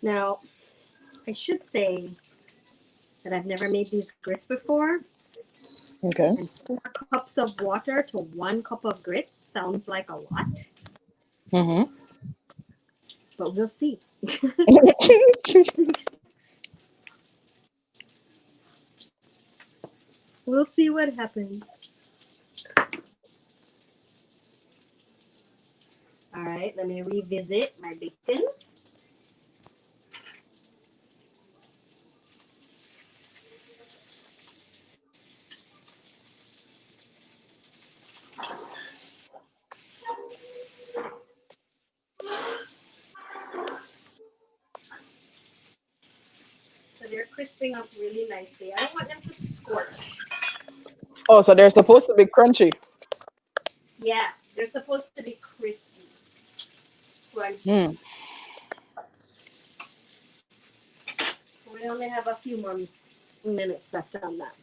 Now, I should say that I've never made these grits before, Okay. and 4 cups of water to 1 cup of grits sounds like a lot, Mm-hmm. but we'll see. We'll see what happens. All right, let me revisit my bacon. so they're crisping up really nicely. I don't want them to scorch. Oh, so they're supposed to be crunchy. Yeah, they're supposed to be crispy. Crunchy. Mm. We only have a few more minutes left on that.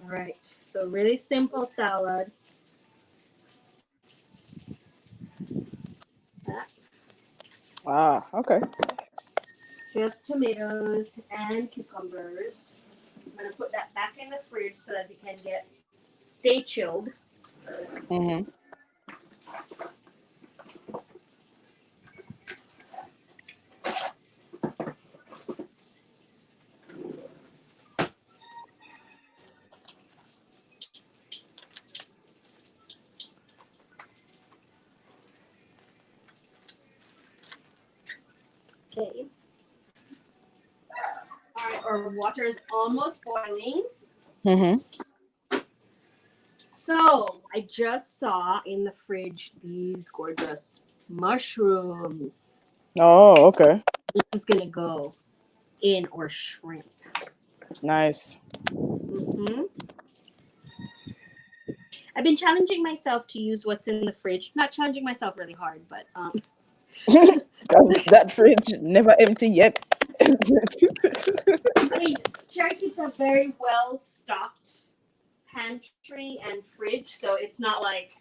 All right, so really simple salad. Ah, okay. Just tomatoes and cucumbers. I'm gonna put that back in the fridge so that it can stay chilled. Mm-hmm. Okay. All right, our water is almost boiling. Mm-hmm. So I just saw in the fridge these gorgeous mushrooms. Oh, okay. This is gonna go in our shrimp. Nice. Mm-hmm. I've been challenging myself to use what's in the fridge. Not challenging myself really hard, but Because that fridge never empty yet. I mean, Cherry keeps a very well stocked pantry and fridge, so it's not like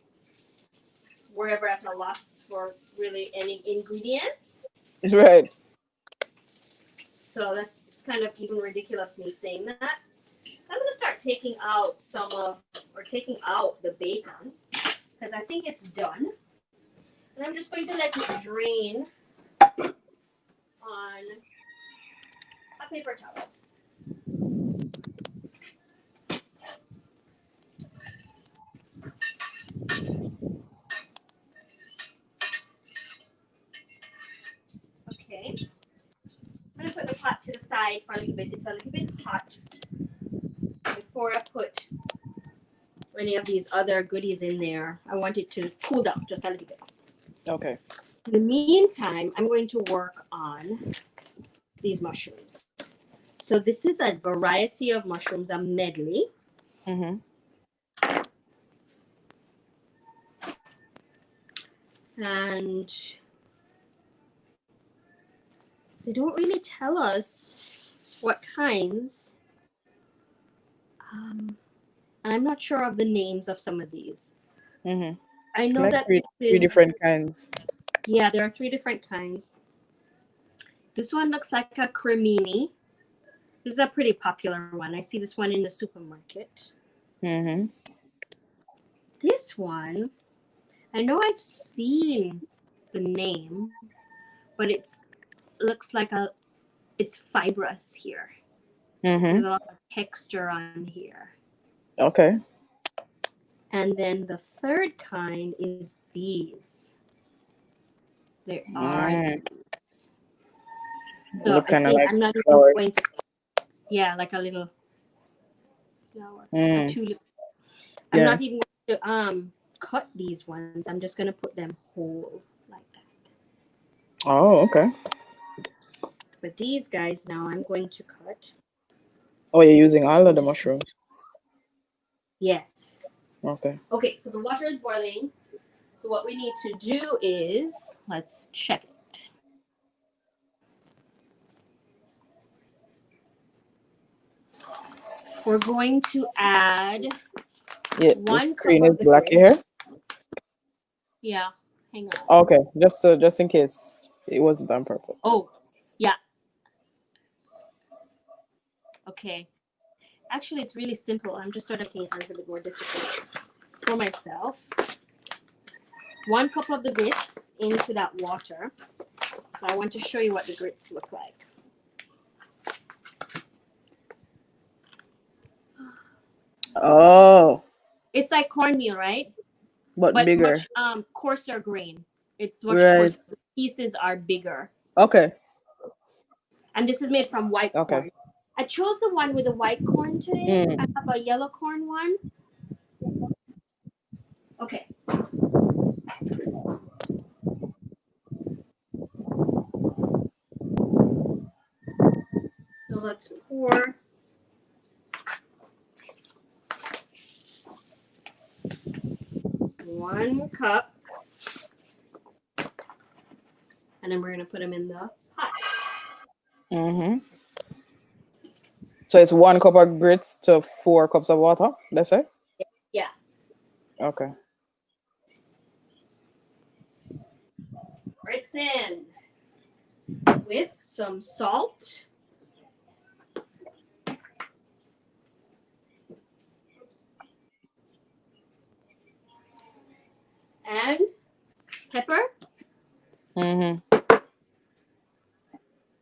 we're ever at a loss for really any ingredients. Right. So that's kind of even ridiculous me saying that. I'm gonna start taking out taking out the bacon because I think it's done. And I'm just going to let it drain on a paper towel. Okay. I'm gonna put the pot to the side for a little bit. It's a little bit hot before I put any of these other goodies in there. I want it to cool down just a little bit. Okay. In the meantime, I'm going to work on these mushrooms. So this is a variety of mushrooms, a medley. Mm-hmm. And they don't really tell us what kinds. And I'm not sure of the names of some of these. Mm-hmm. I know Like that three this is different kinds. Yeah, there are 3 different kinds. This one looks like a cremini. This is a pretty popular one. I see this one in the supermarket. Mm-hmm. This one, I know I've seen the name, but looks like it's fibrous here. There's Mm-hmm. a lot of texture on here. Okay. And then the third kind is these. There are these. So Look I kind of think like I'm not even flower. going to, like a little flower, a Mm. tulip. I'm Yeah. not even going to cut these ones. I'm just going to put them whole like that. Oh, okay. But these guys now I'm going to cut. Oh, you're using all of the mushrooms. Yes. Okay. Okay, so the water is boiling. So what we need to do is, let's check it. We're going to add Yeah. 1 The cup screen of is the black here. grits. Yeah, hang on. Okay. Just in case it wasn't on purpose. Oh, yeah. Okay. Actually, it's really simple. I'm just sort of making it a little bit more difficult for myself. 1 cup of the grits into that water. So I want to show you what the grits look like. Oh, It's like cornmeal, right? but bigger. Much coarser grain. It's much Right. coarser. The pieces are bigger. Okay. And this is made from white Okay. corn. I chose the one with the white corn today. I have a yellow corn one. Okay. let's pour. One cup. And then we're going to put them in the pot. Mm-hmm. So it's 1 cup of grits to 4 cups of water, that's it? Yeah. Okay. Grits in with some salt. And pepper. Mm-hmm.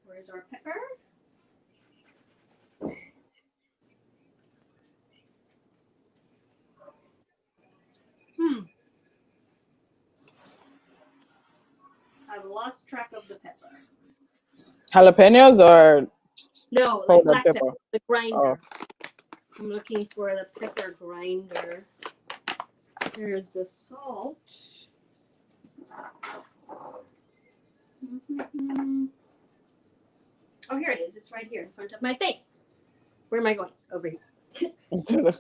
Where's our pepper? I've lost track of the pepper. Jalapenos or No, like powdered black pepper? pepper, the grinder. Oh. I'm looking for the pepper grinder. There's the salt. Oh, here it is. It's right here in front of my face. Where am I going? Over here. Put the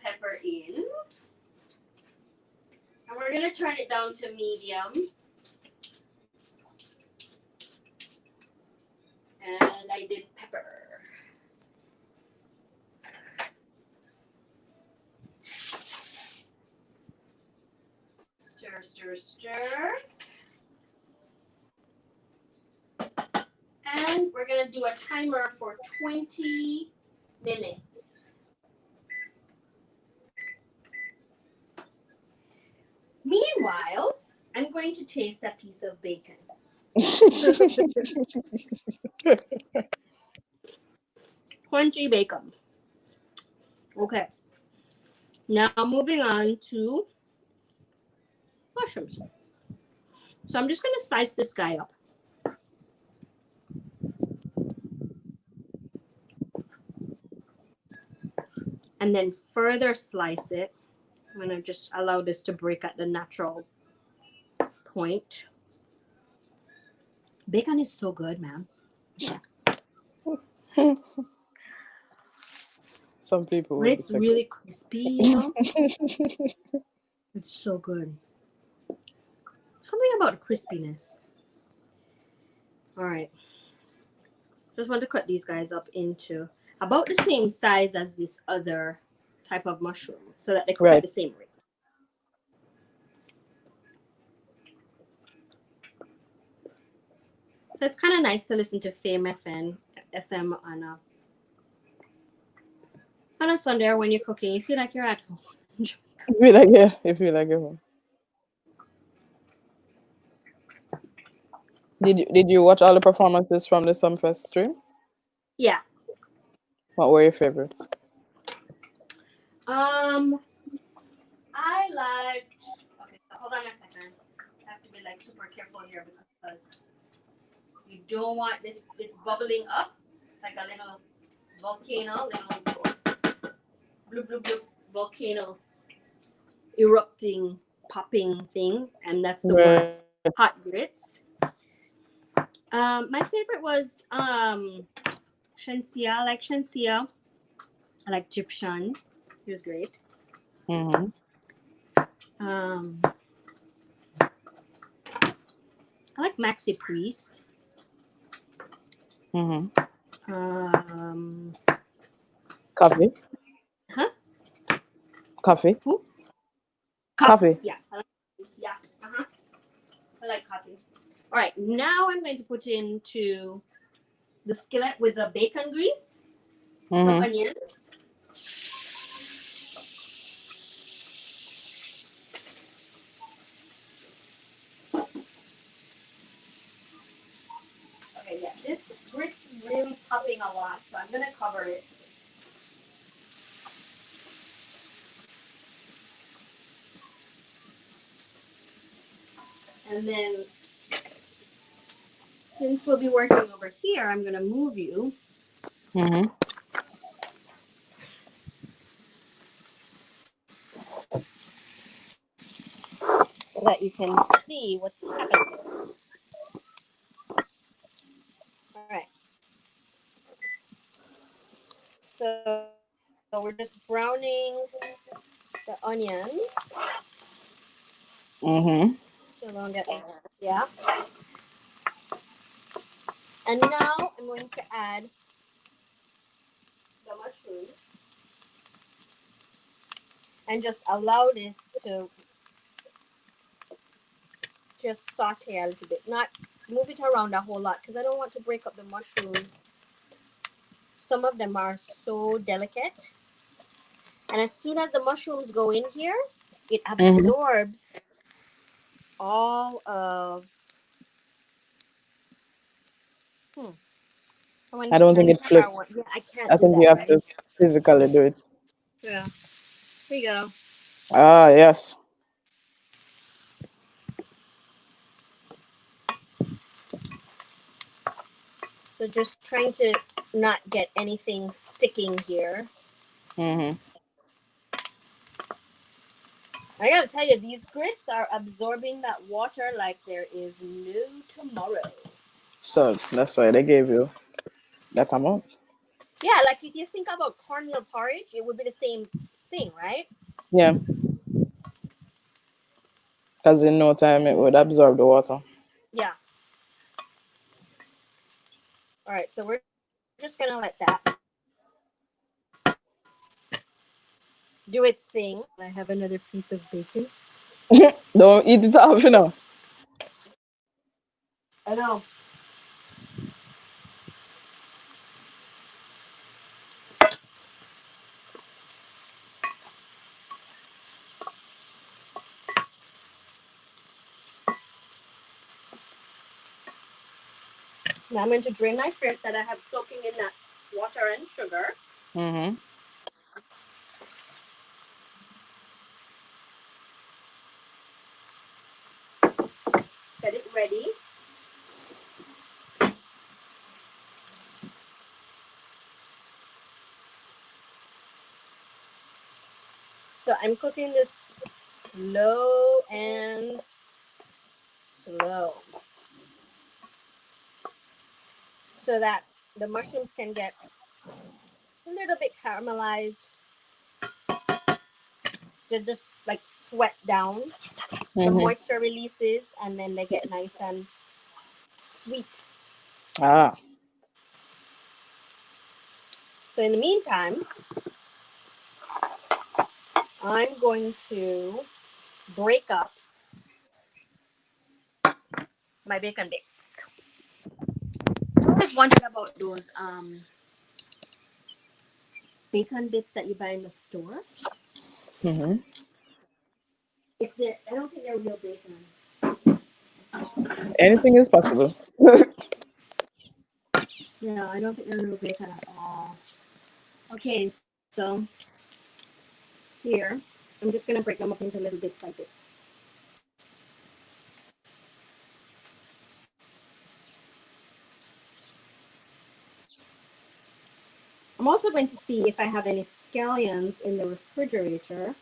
pepper in. And we're going to turn it down to medium. And I did pepper. Stir, stir, stir. And we're going to do a timer for 20 minutes. Meanwhile, I'm going to taste a piece of bacon. Crunchy bacon. Okay. Now moving on to mushrooms. So I'm just going to slice this guy up. And then further slice it. I'm going to just allow this to break at the natural point. Bacon is so good, man. Some people When would it's disagree. really crispy, you know, it's so good. Something about crispiness. All right. Just want to cut these guys up into about the same size as this other type of mushroom so that they cook at the same rate. So it's kind of nice to listen to Fame FM on a Sunday or when you're cooking. You feel like you're at home. You feel like it. Did you watch all the performances from the Sumfest stream? Yeah. What were your favorites? I liked. Okay, so hold on a second. I have to be like super careful here because you don't want this. It's bubbling up like a little volcano, little bloop bloop bloop volcano erupting, popping thing, and that's the worst. Hot grits. My favorite was Shensia. I like Shensia. I like Egyptian. He was great. Mm-hmm. I like Maxi Priest. Mm-hmm. Coffee. Huh? Coffee. Who? Coffee. Yeah. I like coffee. All right. Now I'm going to put into the skillet with the bacon grease, some onions. Okay, yeah, this grit's really popping a lot, so I'm going to cover it. And then, since we'll be working over here, I'm going to move you. Mm-hmm. So that you can see what's happening. All right. So we're just browning the onions. Mm-hmm. Still don't get this. Yeah. And now I'm going to add the mushrooms and just allow this to just saute a little bit. Not move it around a whole lot because I don't want to break up the mushrooms. Some of them are so delicate. And as soon as the mushrooms go in here, it absorbs all of. I don't think it flips. Yeah, I can't I do think you that, have right? to physically do it. Yeah. Here you go. Ah, yes. So just trying to not get anything sticking here. Mm-hmm. I gotta tell you, these grits are absorbing that water like there is no tomorrow. So that's why they gave you that amount. Yeah, like if you think about cornmeal porridge, it would be the same thing, right? Yeah, because in no time it would absorb the water. Yeah. All right, so we're just gonna let that do its thing. I have another piece of bacon. Don't eat it off, you know. I know. Now I'm going to drain my shrimp that I have soaking in that water and sugar. Mm-hmm. Get it ready. So I'm cooking this low and slow so that the mushrooms can get a little bit caramelized. They just like sweat down. The Mm-hmm. moisture releases and then they get nice and sweet. Ah. So in the meantime, I'm going to break up my bacon bits. I always wondered about those bacon bits that you buy in the store. Mm-hmm. I don't think they're real bacon. Anything is possible. Yeah, I don't think they're real bacon at all. Okay, so here, I'm just gonna break them up into little bits like this. I'm also going to see if I have any scallions in the refrigerator.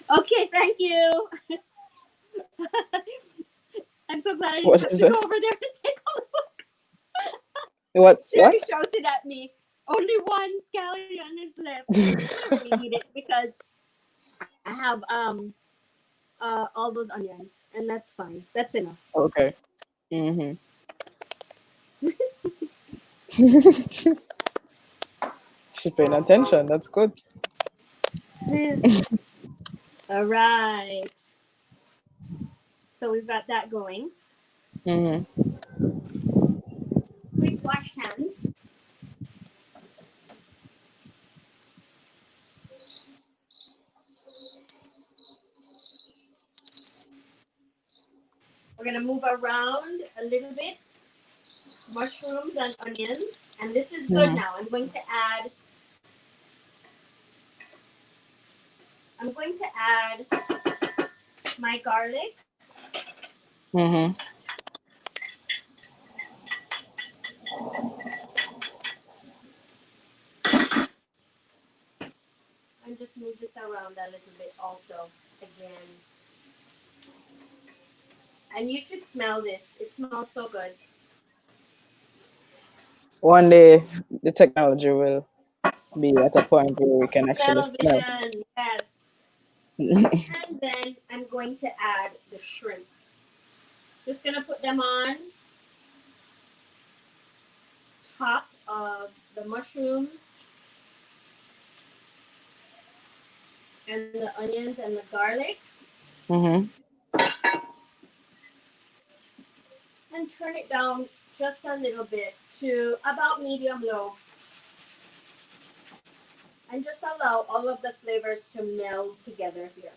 Okay, thank you. I'm so glad I didn't What have is to go it? over there to take a look. What? Sherry shouted at me, only one scallion is left. Let me eat it because I have all those onions, and that's fine. That's enough. Okay. Mm-hmm. She's paying attention. That's good. All right. So we've got that going. Mm-hmm. Quick wash hands. We're gonna move around a little bit. Mushrooms and onions, and this is good Mm-hmm. now. I'm going to add my garlic. Mm-hmm. And just move this around a little bit also again. And you should smell this. It smells so good. One day the technology will be at a point where we can actually smell. Television, yes. And then I'm going to add the shrimp. Just gonna put them on top of the mushrooms and the onions and the garlic, Mm-hmm. and turn it down just a little bit to about medium low, and just allow all of the flavors to meld together here.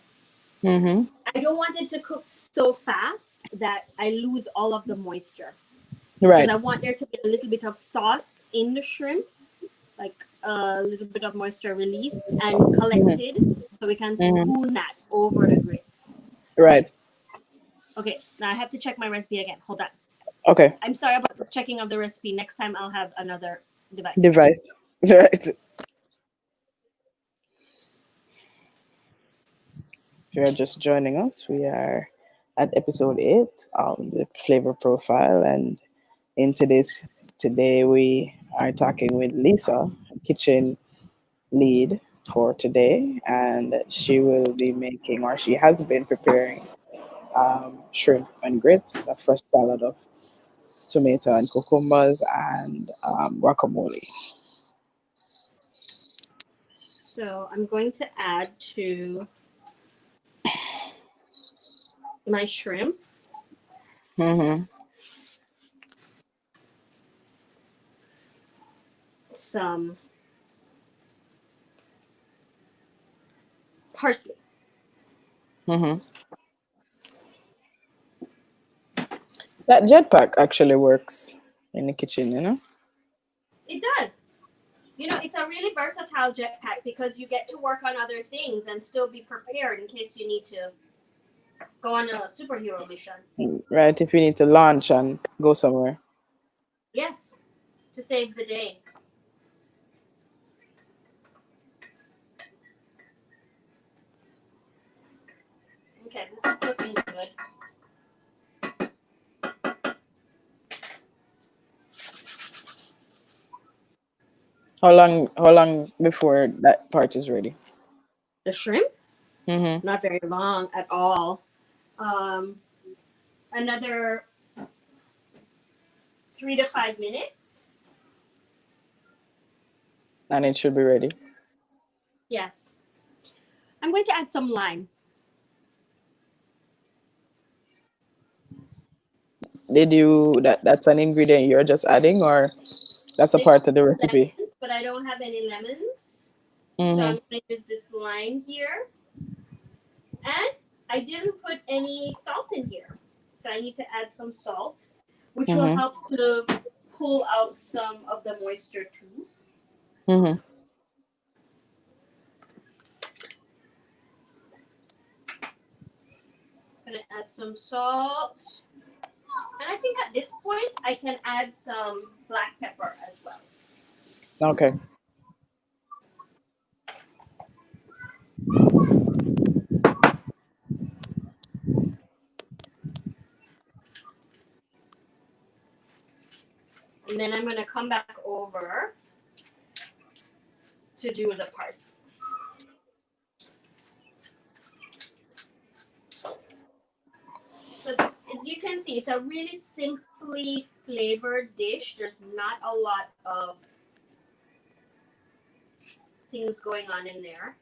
Mm-hmm. I don't want it to cook so fast that I lose all of the moisture, because Right. I want there to be a little bit of sauce in the shrimp, like a little bit of moisture release and Mm-hmm. collected, so we can Mm-hmm. spoon that over the grits. Right. Okay, now I have to check my recipe again. Hold on. Okay. I'm sorry about this checking of the recipe. Next time I'll have another device. Device. Right. If you're just joining us, we are at episode 8 of the flavor profile, and in today we are talking with Lisa, kitchen lead for today, and she will be making, or she has been preparing, shrimp and grits, a fresh salad of tomato and cucumbers, and guacamole. So I'm going to add to my shrimp Mm-hmm. some parsley. Mm-hmm. That jetpack actually works in the kitchen, you know? It does. You know, it's a really versatile jetpack because you get to work on other things and still be prepared in case you need to go on a superhero mission. Right, if you need to launch and go somewhere. Yes, to save the day. Okay, this is looking good. How long before that part is ready? The shrimp, Mm-hmm. not very long at all. Um, another 3 to 5 minutes. And it should be ready. Yes. I'm going to add some lime. Did you that's an ingredient you're just adding, or that's a They part of the don't have recipe? lemons, but I don't have any lemons. So Mm-hmm. I'm going to use this lime here. And I didn't put any salt in here. So I need to add some salt, which will Mm-hmm. help to pull out some of the moisture too. Mm-hmm. I'm going to add some salt. And I think at this point I can add some black pepper as well. Okay. And then I'm going to come back over to do the parsley. So as you can see, it's a really simply flavored dish. There's not a lot of things going on in there.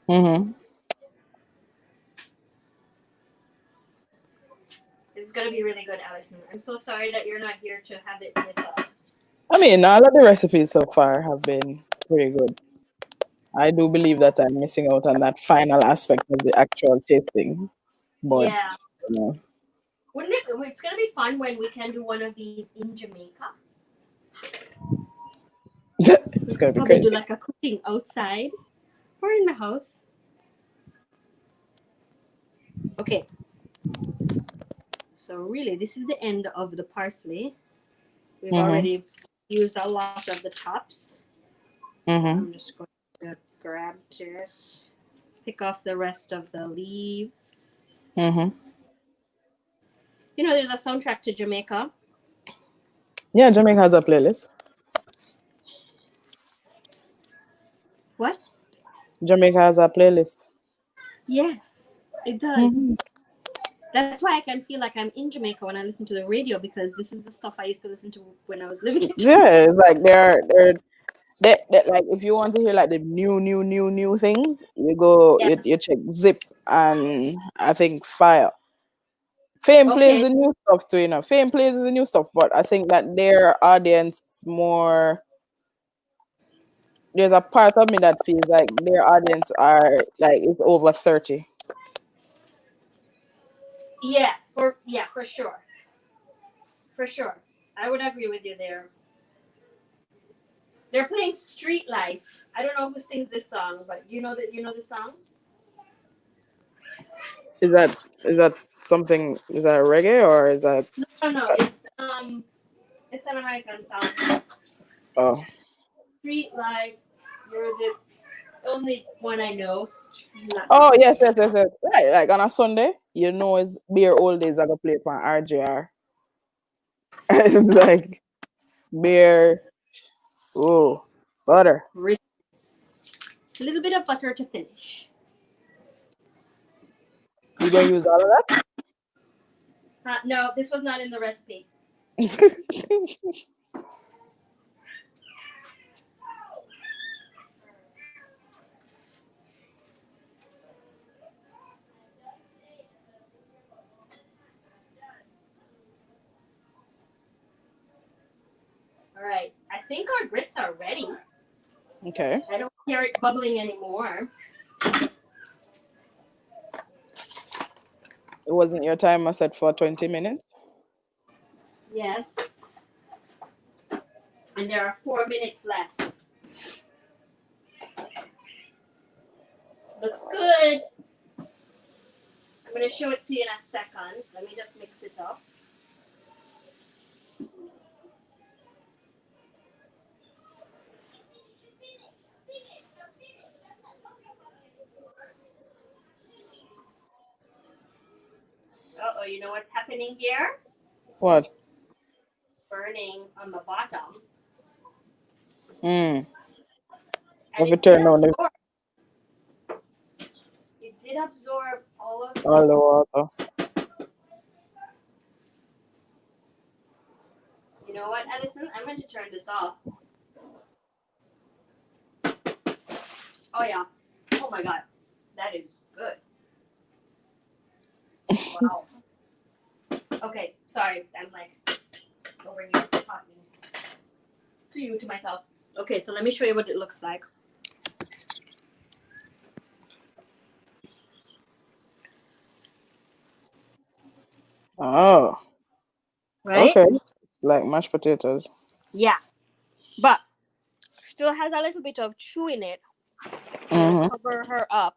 Mm-hmm. This is going to be really good, Allison. I'm so sorry that you're not here to have it with us. I mean, all of the recipes so far have been pretty good. I do believe that I'm missing out on that final aspect of the actual tasting, but Yeah. you know, Wouldn't it? It's going to be fun when we can do one of these in Jamaica. it's gonna be Probably do crazy. like a cooking outside or in the house. Okay. So really, this is the end of the parsley. We've Mm-hmm. already used a lot of the tops. So Mm-hmm. I'm just going to grab this, pick off the rest of the leaves. Mm-hmm. You know, there's a soundtrack to Jamaica. Yeah, Jamaica has a playlist. Jamaica has a playlist. Yes, it does. Hmm. That's why I can feel like I'm in Jamaica when I listen to the radio because this is the stuff I used to listen to when I was living in Jamaica. Yeah, it's like they're like if you want to hear like the new things, you go Yeah. you check Zip and I think Fire. Fame plays Okay. the new stuff too, you know. Fame plays the new stuff, but I think that their audience more. There's a part of me that feels like their audience are like it's over 30. For sure. For sure. I would agree with you there. They're playing Street Life. I don't know who sings this song, but you know the song? Is that something? Is that reggae or is that? No, no, it's an American song. Oh, Street Life. You're the only one I know. Not oh really. yes. Right, like on a Sunday, you know, it's beer old days. I go play it on RJR. It's like beer. Oh, butter. Rich. A little bit of butter to finish. You gonna use all of No, this was not in the recipe. that? All right. I think our grits are ready. Okay. I don't hear it bubbling anymore. It wasn't your timer set for 20 minutes. Yes. And there are 4 minutes left. Looks good. I'm going to show it to you in a second. Let me just mix it up. Uh-oh, you know what's happening here? What? Burning on the bottom. Hmm. And Have you turned on it did absorb all of all the. the water? You know what, Allison? I'm going to turn this off. Oh, yeah. Oh, my God. That is good. Wow. Okay, sorry. I'm like over here talking to myself. Okay, so let me show you what it looks like. Oh, Right? okay. Like mashed potatoes. Yeah. But still has a little bit of chew in it. I'm going to Mm-hmm. cover her up.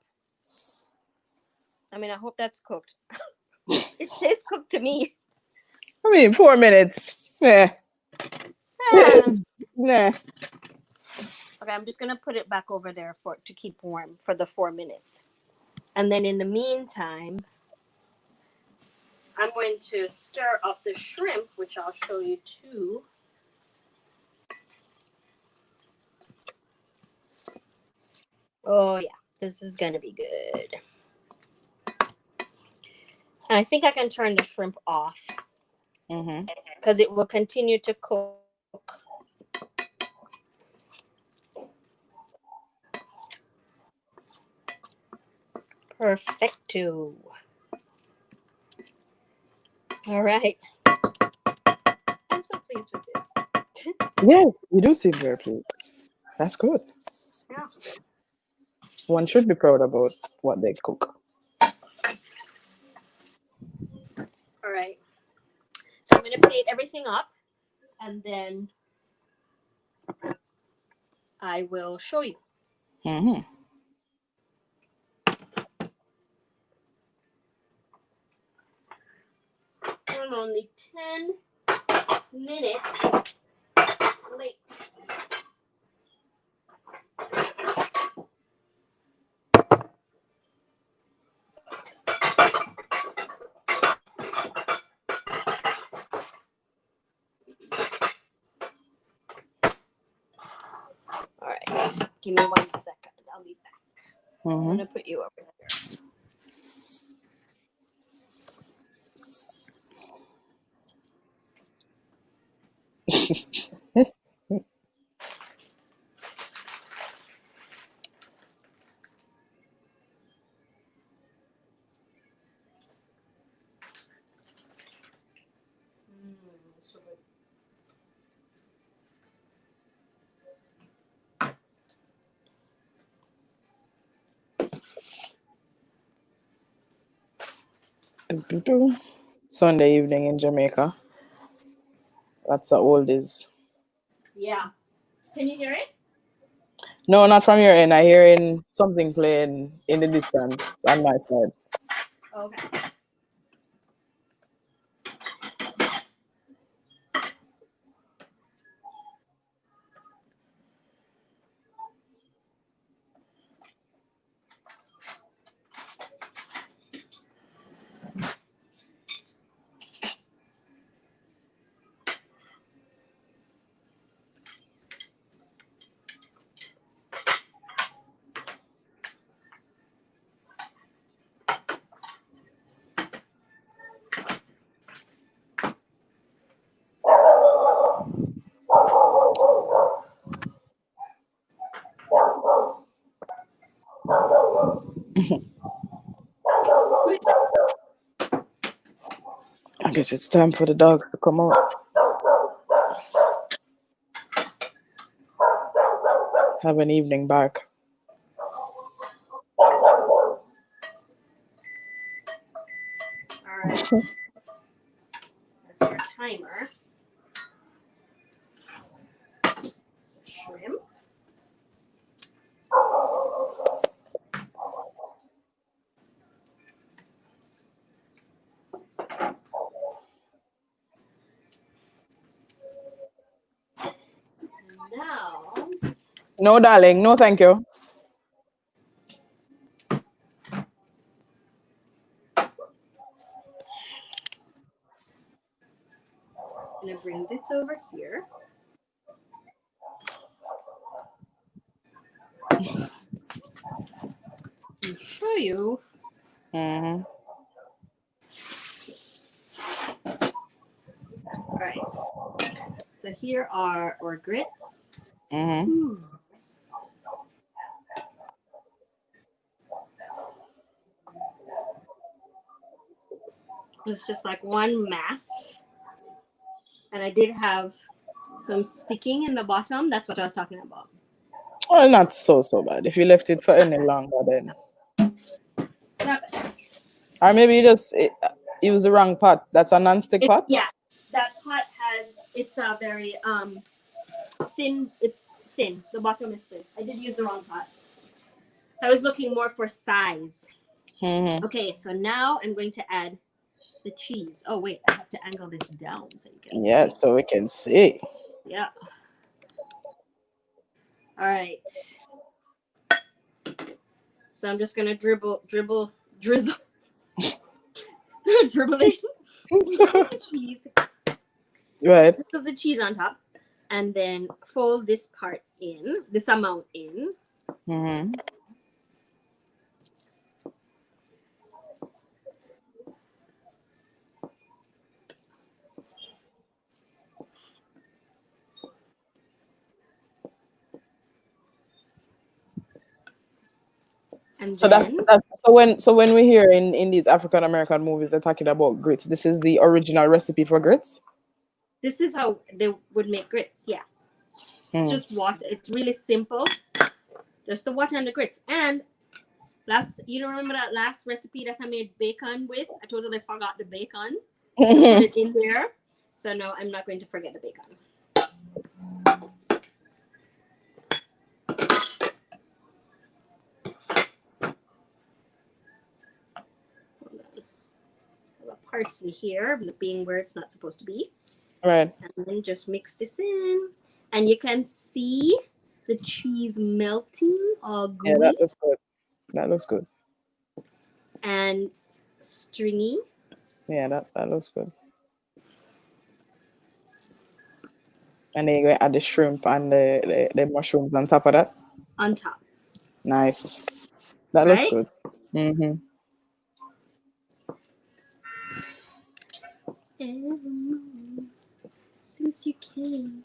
I mean, I hope that's cooked. It tastes cooked to me. I mean, 4 minutes. Yeah. Ah. Nah. Okay, I'm just going to put it back over there to keep warm for the 4 minutes. And then in the meantime, I'm going to stir up the shrimp, which I'll show you too. Oh, yeah. This is going to be good. And I think I can turn the shrimp off because it will continue to cook. Perfecto. All right. I'm so pleased with this. Yes, you do seem very pleased. That's good. Yeah. One should be proud about what they cook. All right. So I'm going to plate everything up and then I will show you. Mm-hmm. I'm only 10 minutes late. All right. Give me 1 second. I'll be back. I'm gonna put you over here. So good. Sunday evening in Jamaica. That's the oldies. Yeah. Can you hear it? No, not from your end. I hearing something playing in the distance on my side. Okay. Who is that? I guess it's time for the dog to come out. Have an evening bark. All right. That's your timer. Shrimp. And now, No, darling. No, thank you. I'm gonna bring this over here. And show you. Mm-hmm. All right. So here are our grits. Mm-hmm. It's just like one mass. And I did have some sticking in the bottom. That's what I was talking about. Well, not so bad. If you left it for any longer, then. Not bad. Or maybe you just use the wrong pot. That's a non-stick pot? Yeah, that pot has, it's a very thin, it's thin. The bottom is thin. I did use the wrong pot. I was looking more for size. Mm-hmm. Okay, so now I'm going to add the cheese. Oh, wait, I have to angle this down so you can Yeah, see. so we can see. Yeah. All right. So I'm just going to drizzle, dribbling the cheese. Right. Of the cheese on top, and then fold this part in, this amount in. Mm-hmm. And So then that's so when we hear in these African American movies they're talking about grits, this is the original recipe for grits. this is how they would make grits. Yeah, it's Mm. just water. It's really simple. Just the water and the grits. And you don't remember that last recipe that I made bacon with? I totally forgot the bacon. Put it in there. So no, I'm not going to forget the bacon. Parsley here, being where it's not supposed to be. Right. And then just mix this in. And you can see the cheese melting all Yeah, gooey that looks good. That looks good. and stringy. Yeah, that looks good. And then you're gonna add the shrimp and the mushrooms on top of that. On top. Nice. That looks right? good. Mm-hmm. Since you came.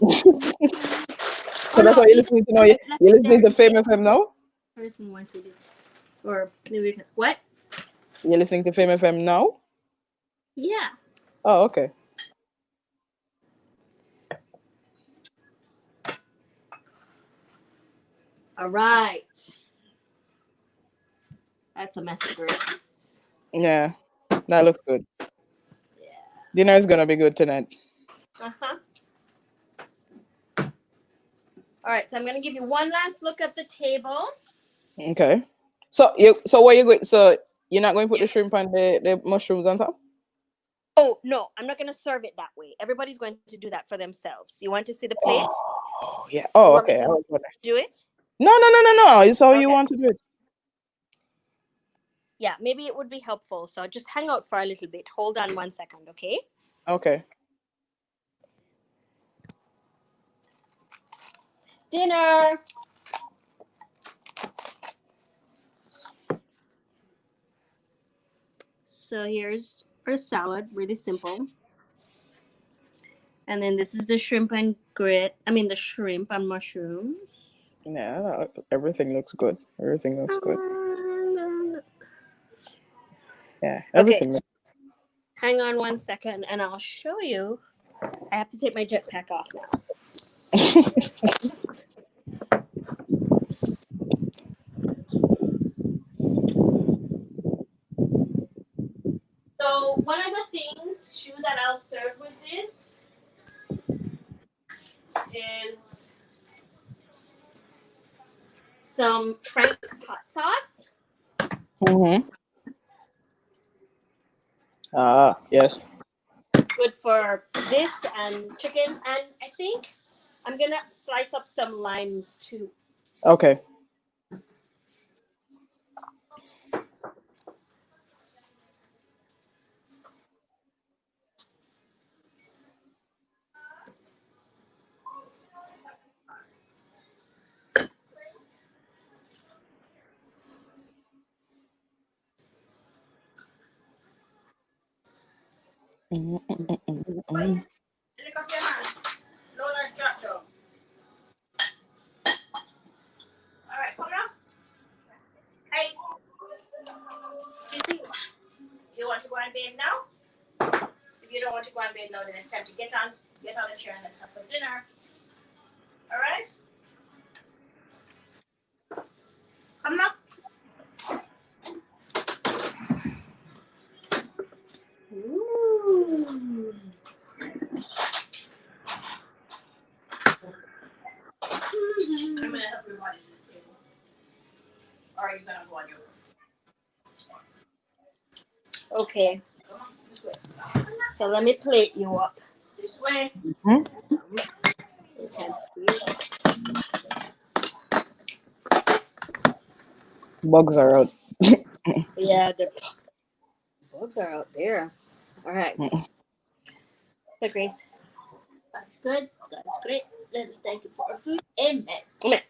So that's why you're listening to now. You're listening to Fame FM now? Person wanted it. Or maybe we can. What? You're listening to Fame FM now? Yeah. Oh, okay. All right. That's a mess of grits. Yeah, that looks good. Yeah. Dinner is gonna be good tonight. Uh-huh. All right, so I'm gonna give you one last look at the table. Okay. So where you going? So you're not going to put the shrimp and the mushrooms on top? Oh no, I'm not gonna serve it that way. Everybody's going to do that for themselves. You want to see the plate? Oh yeah. You Oh want me okay. I to was wondering. do it? No. It's how you Okay. want to do it. Yeah, maybe it would be helpful. So just hang out for a little bit. Hold on 1 second, okay? Okay. Dinner. So here's our salad, really simple. And then this is the shrimp and the shrimp and mushrooms. Yeah, everything looks good. Everything looks good. Yeah, Okay, everything looks hang on 1 second and I'll show you. I have to take my jetpack off now. So one of the things too that I'll serve with this is some Frank's hot sauce. Mm-hmm. Ah, yes. Good for this and chicken. And I think I'm gonna slice up some limes too. Okay. Mm-hmm. All right, come on. Hey, you want to go and bathe now? If you don't want to go and bathe now, then it's time to get on the chair and let's have some dinner. All right? Come on. Ooh. I'm gonna help your body to the table. Or are you gonna go on your own? Okay. Come on, this way. So let me plate you up. This way. Mm-hmm. You can see it. Bugs are out. Yeah, the bugs are out there. All right. So Grace. That's good. That's great. Let me thank you for our food. Amen. Amen.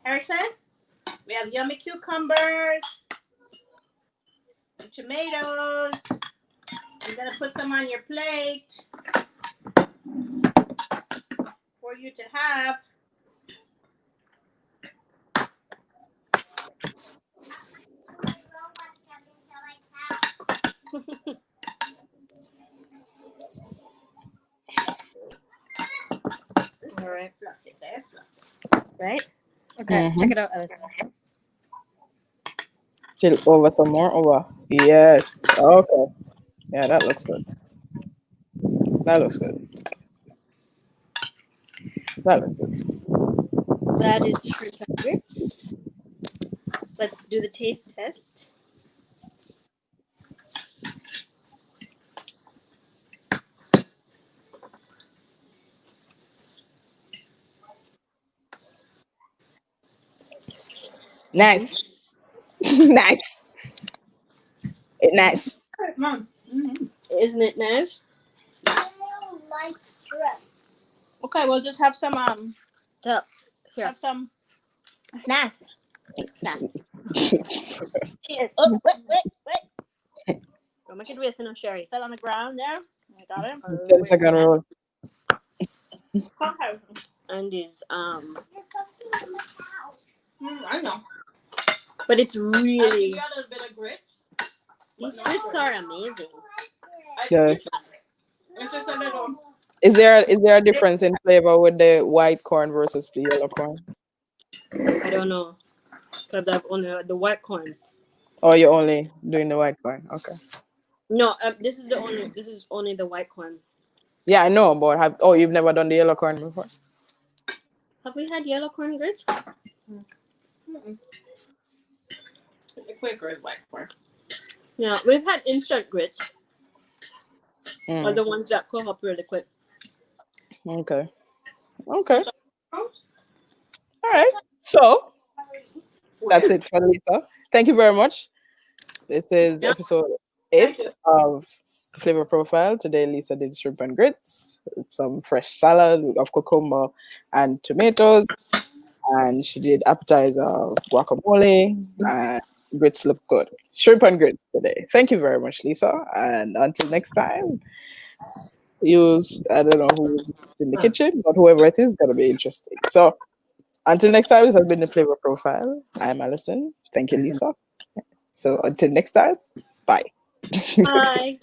Harrison, we have yummy cucumbers, and tomatoes. I'm gonna put some on your plate for you to have. All right, fluffy there, fluffy. Right? Okay, check it out, Allison. Chill over some more over. Yes. Okay. Yeah, that looks good. That looks good. That looks good. That is shrimp and grits. Let's do the taste test. Nice. Nice. Nice. Mom. Mm-hmm. Isn't it nice? I don't like shrimp. Okay, we'll just have some So, here. have some snacks. Snacks. Cheers. Oh, wait. Don't make it waste, no sherry. Fell on the ground there. I got it. 10-second rule. Okay. And these I know. but it's I really got a bit of grits. these grits are amazing. Yeah. It's just a little. Is there a difference in flavor with the white corn versus the yellow corn? I don't know. Because I've only the white corn. Or you're only doing the white corn? Okay. No, this is only the white corn. Yeah, I know, but you've never done the yellow corn before? Have we had yellow corn grits? The Quaker is white corn. Yeah, we've had instant grits. Mm. Or the ones that cook up really quick. Okay. All right. So that's it for Lisa. Thank you very much. This is episode 8 of Flavor Profile. Today, Lisa did shrimp and grits with some fresh salad of cucumber and tomatoes. And she did appetizer of guacamole, and grits look good. Shrimp and grits today. Thank you very much, Lisa. And until next time, I don't know who's in the kitchen, but whoever it is going to be interesting. So until next time, this has been the Flavor Profile. I'm Allison. Thank you, Lisa. So until next time, bye. Bye.